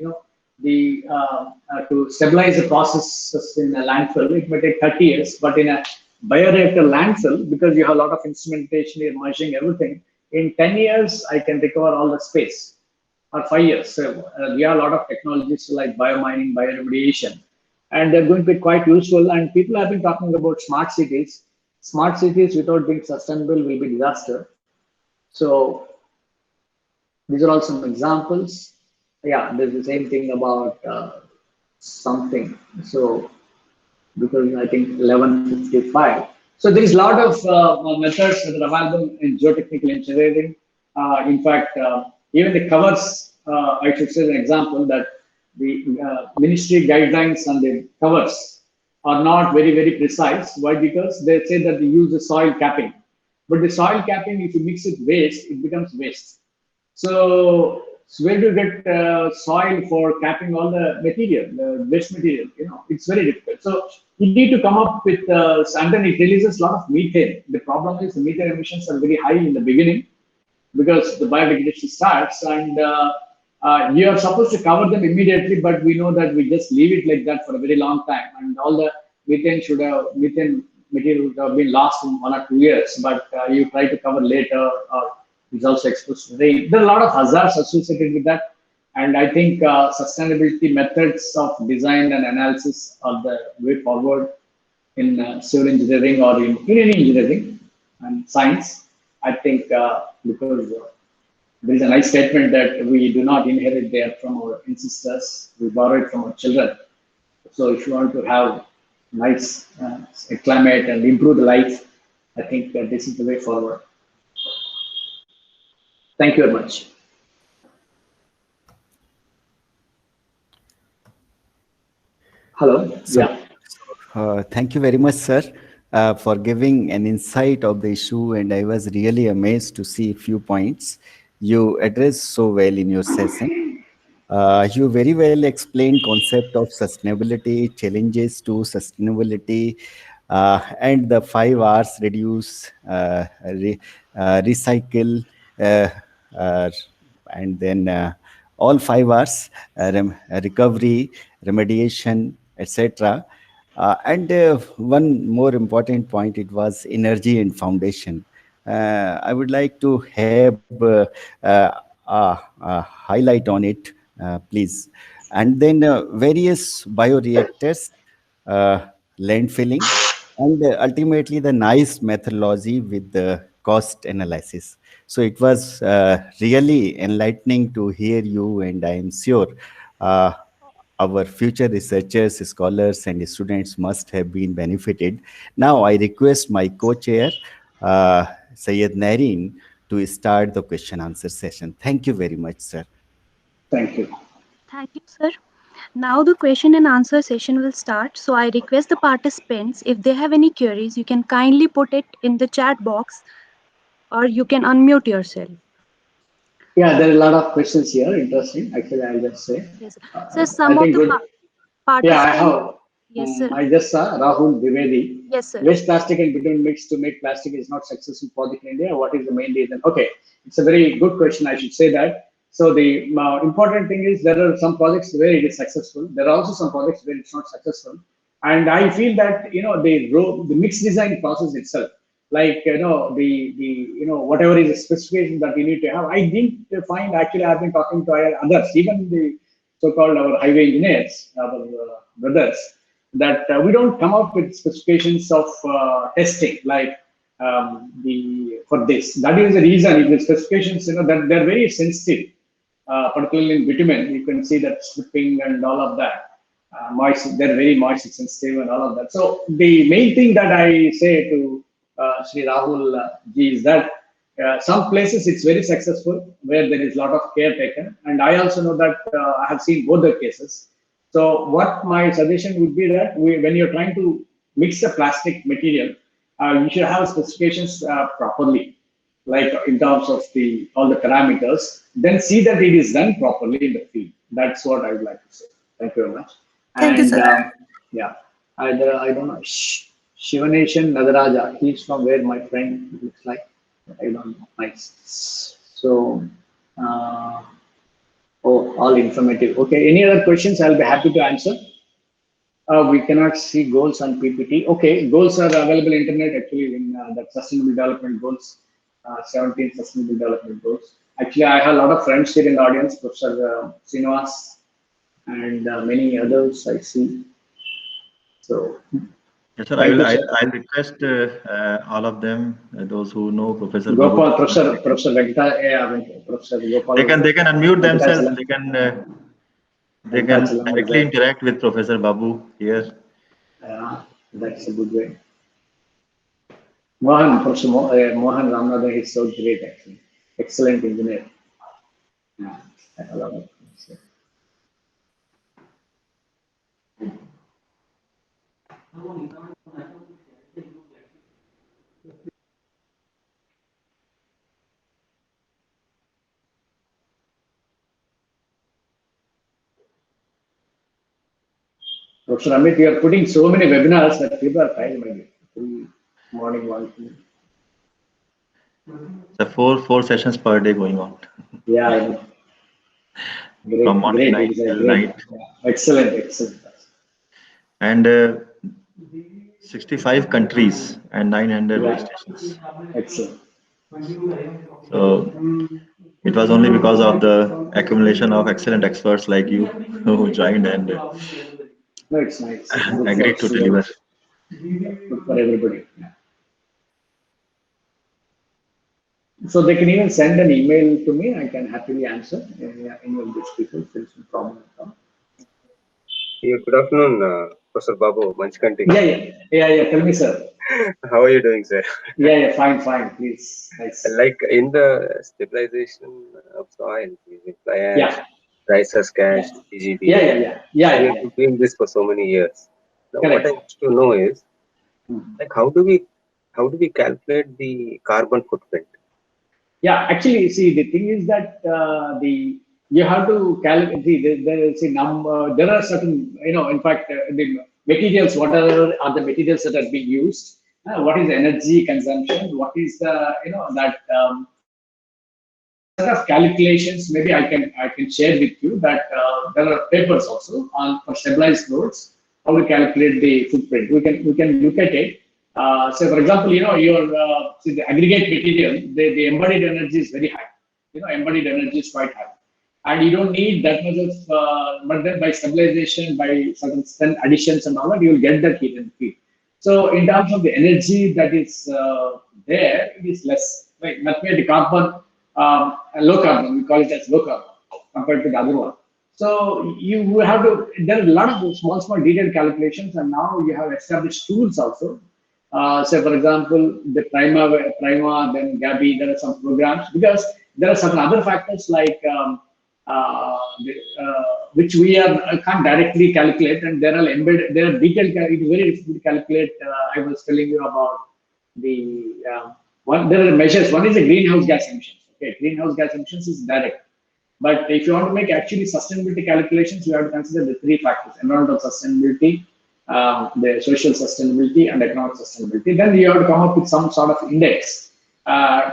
to stabilize the processes in a landfill, it may take 30 years. But in a bioreactor landfill, because you have a lot of instrumentation, you're measuring everything, in 10 years, I can recover all the space, or 5 years. So we have a lot of technologies like biomining, bioremediation, and they're going to be quite useful. And people have been talking about smart cities. Smart cities without being sustainable will be disaster. So these are all some examples. Yeah, there's the same thing about something. So because I think 1155. So there is a lot of methods that are available in geotechnical engineering. In fact, even the covers, I should say an example that the ministry guidelines on the covers are not very, very precise. Why? Because they say that they use the soil capping. But the soil capping, if you mix it waste, it becomes waste. So where do you get soil for capping all the material, the waste material? It's very difficult. So you need to come up with, and then it releases a lot of methane. The problem is the methane emissions are very high in the beginning because the biodegradation starts, and you are supposed to cover them immediately, but we know that we just leave it like that for a very long time, and all the methane material would have been lost in 1 or 2 years, but you try to cover later, or it's also exposed to rain. There are a lot of hazards associated with that. And I think sustainability methods of design and analysis are the way forward in civil engineering or in any engineering and science. I think because there is a nice statement that we do not inherit there from our ancestors, we borrow it from our children. So if you want to have nice climate and improve the life, I think this is the way forward. Thank you very much. Hello. So, Yeah. thank you very much, sir, for giving an insight of the issue. And I was really amazed to see a few points you addressed so well in your session. You very well explained concept of sustainability, challenges to sustainability, and the 5 R's: reduce, recycle, and then all 5 R's: recovery, remediation, etc. And one more important point, it was energy and foundation. I would like to have a highlight on it. please. And then various bioreactors, landfilling, and ultimately the nice methodology with the cost analysis. So it was really enlightening to hear you, and I am sure uh, our future researchers, scholars, and students must have been benefited. Now I request my co-chair, Syed Nareen, to start the question answer session. Thank you very much, sir. Thank you. Thank you, sir. Now the question and answer session will start. So I request the participants, if they have any queries, you can kindly put it in the chat box or you can unmute yourself. Yeah, there are a lot of questions here. Interesting. Actually, I'll just say. Yes, sir. I Some of think the good. Yeah, I participants. have. Yes, sir. I just saw Rahul Dwivedi. Yes, sir. Waste plastic and bitumen mix to make plastic is not successful project in India. What is the main reason? Okay, it's a very good question. I should say that. So the important thing is there are some projects where it is successful. There are also some projects where it's not successful. And I feel that the mix design process itself, like whatever is the specification that you need to have. I didn't find, actually I've been talking to others, even the so-called our highway engineers, our brothers, that we don't come up with specifications of testing like for this. That is the reason. If the specifications, that they're very sensitive, particularly in bitumen, you can see that slipping and all of that. Moist, they're very moisture sensitive and all of that. So the main thing that I say to Sri Rahul ji is that some places it's very successful where there is a lot of care taken, and I also know that I have seen both the cases. So what my suggestion would be that when you're trying to mix a plastic material, you should have specifications properly, like in terms of all the parameters. Then see that it is done properly in the field. That's what I would like to say. Thank you very much. Thank you, sir. Yeah, I don't know. Shivanation Nadaraja. He's from where my friend looks like. I don't know. Nice. So, all informative. Okay. Any other questions? I'll be happy to answer. We cannot see goals on PPT. Okay, goals are available internet actually in the Sustainable Development Goals, 17 Sustainable Development Goals. Actually, I have a lot of friends here in the audience, Professor Srinivas and many others I see. So, yes, sir. I'll request all of them, those who know Professor Gopal, Babu. Professor Venkata, Professor Gopal. They can unmute themselves. They can directly interact with Professor Babu here. That's a good way. Mohan, Professor Mohan Ramanathan is so great actually. Excellent engineer. Yeah, I love it. Professor Amit, you are putting so many webinars that people are tired maybe. Morning, 1 p.m. The four sessions per day going on. Yeah, I know. Great, From morning great, till great. night. Yeah. Excellent. And 65 countries and 900 Yeah. waste stations. Excellent. So it was only because of the accumulation of excellent experts like you who joined and No, it's nice. Good agreed for to deliver. Good for everybody. Yeah. So they can even send an email to me. I can happily answer any of these people. There's no problem at all. Yeah, good afternoon, Professor Babu Manchkanti. Yeah. Tell me, sir. How are you doing, sir? Yeah. Fine. Please. Nice. Like in the stabilization of soil, using fly ash, rice husk cash, TGV. Yeah. We've been doing this for so many years. Now, Correct. what I want to know is, like, how do we calculate the carbon footprint? Yeah, actually, see, the thing is that you have to calculate. There are certain, in fact, the materials. What are the materials that are being used? What is the energy consumption? What is the set of calculations? Maybe I can share with you that there are papers also on for stabilized loads how to calculate the footprint. We can look at it. So, for example, the aggregate material, the embodied energy is very high. Embodied energy is quite high. and you don't need that much of, but then by stabilization, by certain additions and all that, you will get that heat and feed. So in terms of the energy that is there, it is less. Right? That way the carbon, low carbon, we call it as low carbon compared to the other one. So you have to, there are a lot of small detailed calculations, and now you have established tools also. Say for example, the Prima, then Gabi, there are some programs, because there are certain other factors like which we can't directly calculate, and there are embedded, there are detailed, it's very difficult to calculate. I was telling you about the there are measures. One is the greenhouse gas emissions. Okay, greenhouse gas emissions is direct. But if you want to make actually sustainability calculations, you have to consider the three factors: environmental sustainability, the social sustainability, and economic sustainability. Then you have to come up with some sort of index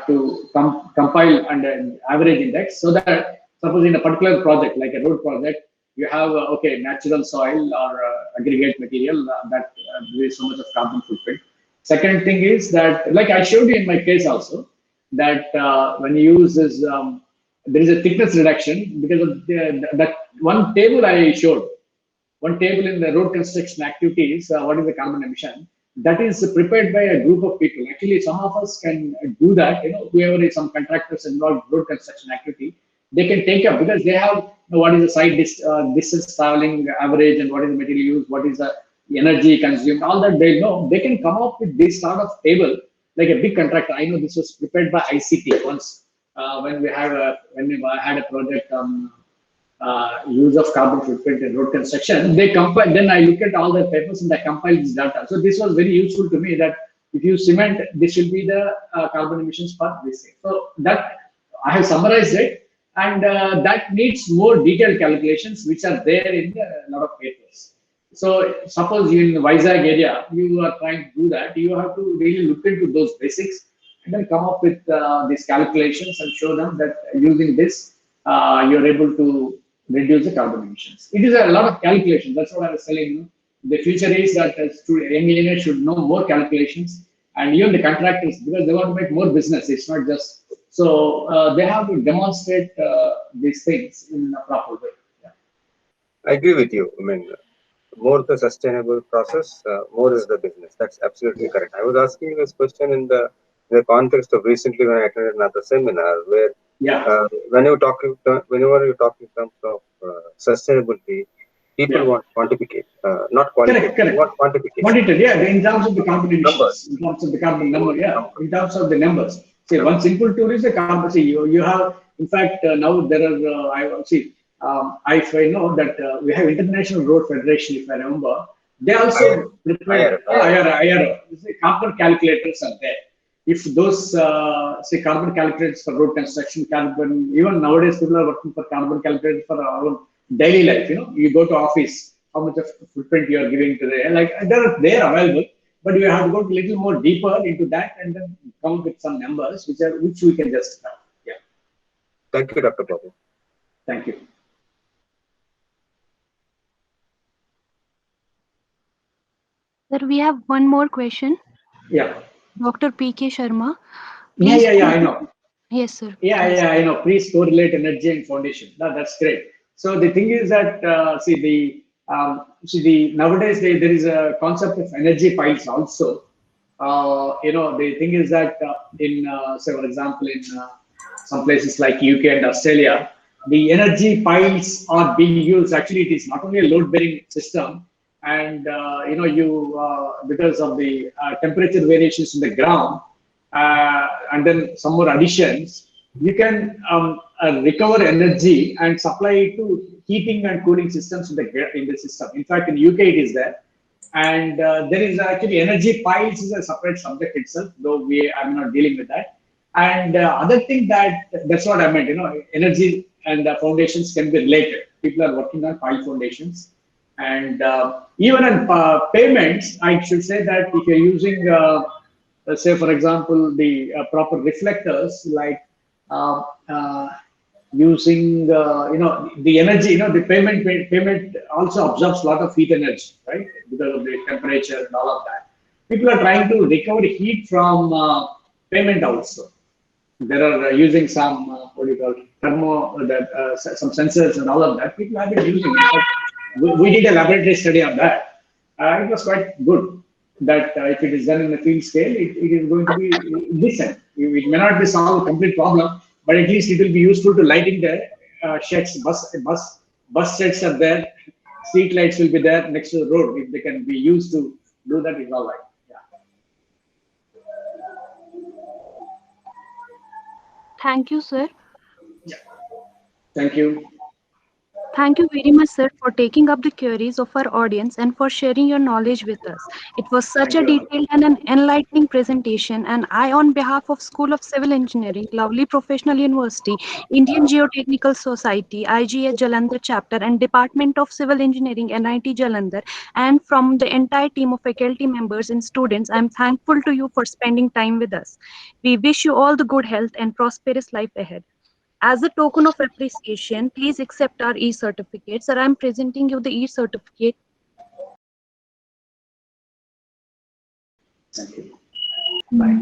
to compile an average index, so that suppose in a particular project, like a road project, you have okay, natural soil or aggregate material that gives so much of carbon footprint. Second thing is that, like I showed you in my case also, that when you use this, there is a thickness reduction because of that one table I showed. One table in the road construction activities, what is the carbon emission? That is prepared by a group of people. Actually, some of us can do that. You know, whoever is some contractors involved in road construction activity, they can take up, because they have, you know, what is the side distance traveling average, and what is the material used, what is the energy consumed, all that they know. They can come up with this sort of table, like a big contractor. I know this was prepared by ICT once when we had a project on use of carbon footprint in road construction. They compile. Then I look at all the papers and I compile this data. So this was very useful to me, that if you cement, this will be the carbon emissions per this thing. So that I have summarized it, and that needs more detailed calculations, which are there in a lot of papers. So suppose you in the Vizag area, you are trying to do that, you have to really look into those basics and then come up with these calculations and show them that using this, you're able to reduce the carbon emissions. It is a lot of calculations. That's what I was telling you. The future is that young engineers should know more calculations, and even the contractors, because they want to make more business. It's not just, so they have to demonstrate these things in a proper way. Yeah. I agree with you. I mean, more the sustainable process, more is the business. That's absolutely correct. I was asking you this question in the context of recently when I attended another seminar where whenever you're talking in terms of sustainability, people want quantification, not quality. Correct. Want quantification. Quantitative, yeah, in terms of the carbon emissions, Numbers. in terms of the carbon number, yeah, in terms of the numbers. See, one simple tool is the carbon. See, you have, in fact, now there are, I know that we have International Road Federation, if I remember. They also prepare IRO. Carbon calculators are there. If those, say, carbon calculators for road construction, carbon, even nowadays people are working for carbon calculators for our own daily life. You know, you go to office, how much of footprint you are giving to the, like, they're available, but you have to go a little more deeper into that and then come up with some numbers which we can just have. Yeah. Thank you, Dr. Babu. Thank you. Sir, we have one more question. Yeah. Dr. P.K. Sharma. Yeah, I know. Yes, sir. Yeah, I know. Please correlate energy and foundation. That's great. So the thing is that nowadays there is a concept of energy piles also. The thing is that in say for example in some places like UK and Australia, the energy piles are being used. Actually, it is not only a load-bearing system, and because of the temperature variations in the ground, and then some more additions, you can recover energy and supply it to heating and cooling systems in the system. In fact, in UK it is there, and there is actually energy piles is a separate subject itself, though I'm not dealing with that. And other thing that's what I meant. Energy and foundations can be related. People are working on pile foundations, and even on payments, I should say that if you're using say for example the proper reflectors, like using the energy, the payment also absorbs a lot of heat energy, right, because of the temperature and all of that. People are trying to recover heat from payment also. there are using some, what do you call, some sensors and all of that. People have been using it. But we did a laboratory study on that. It was quite good that if it is done in a field scale, it is going to be decent. It may not be solve a complete problem, but at least it will be useful to lighting the sheds, bus sheds are there, street lights will be there next to the road. If they can be used to do that, it's all right. Yeah. Thank you, sir. Thank you. Thank you very much, sir, for taking up the queries of our audience and for sharing your knowledge with us. It was such a Thank you. detailed and an enlightening presentation, and I, on behalf of School of Civil Engineering, Lovely Professional University, Indian Geotechnical Society, IGA Jalandhar Chapter, and Department of Civil Engineering, NIT Jalandhar, and from the entire team of faculty members and students, I am thankful to you for spending time with us. We wish you all the good health and prosperous life ahead. As a token of appreciation, please accept our e-certificate. Sir, I am presenting you the e-certificate. Thank you. Bye.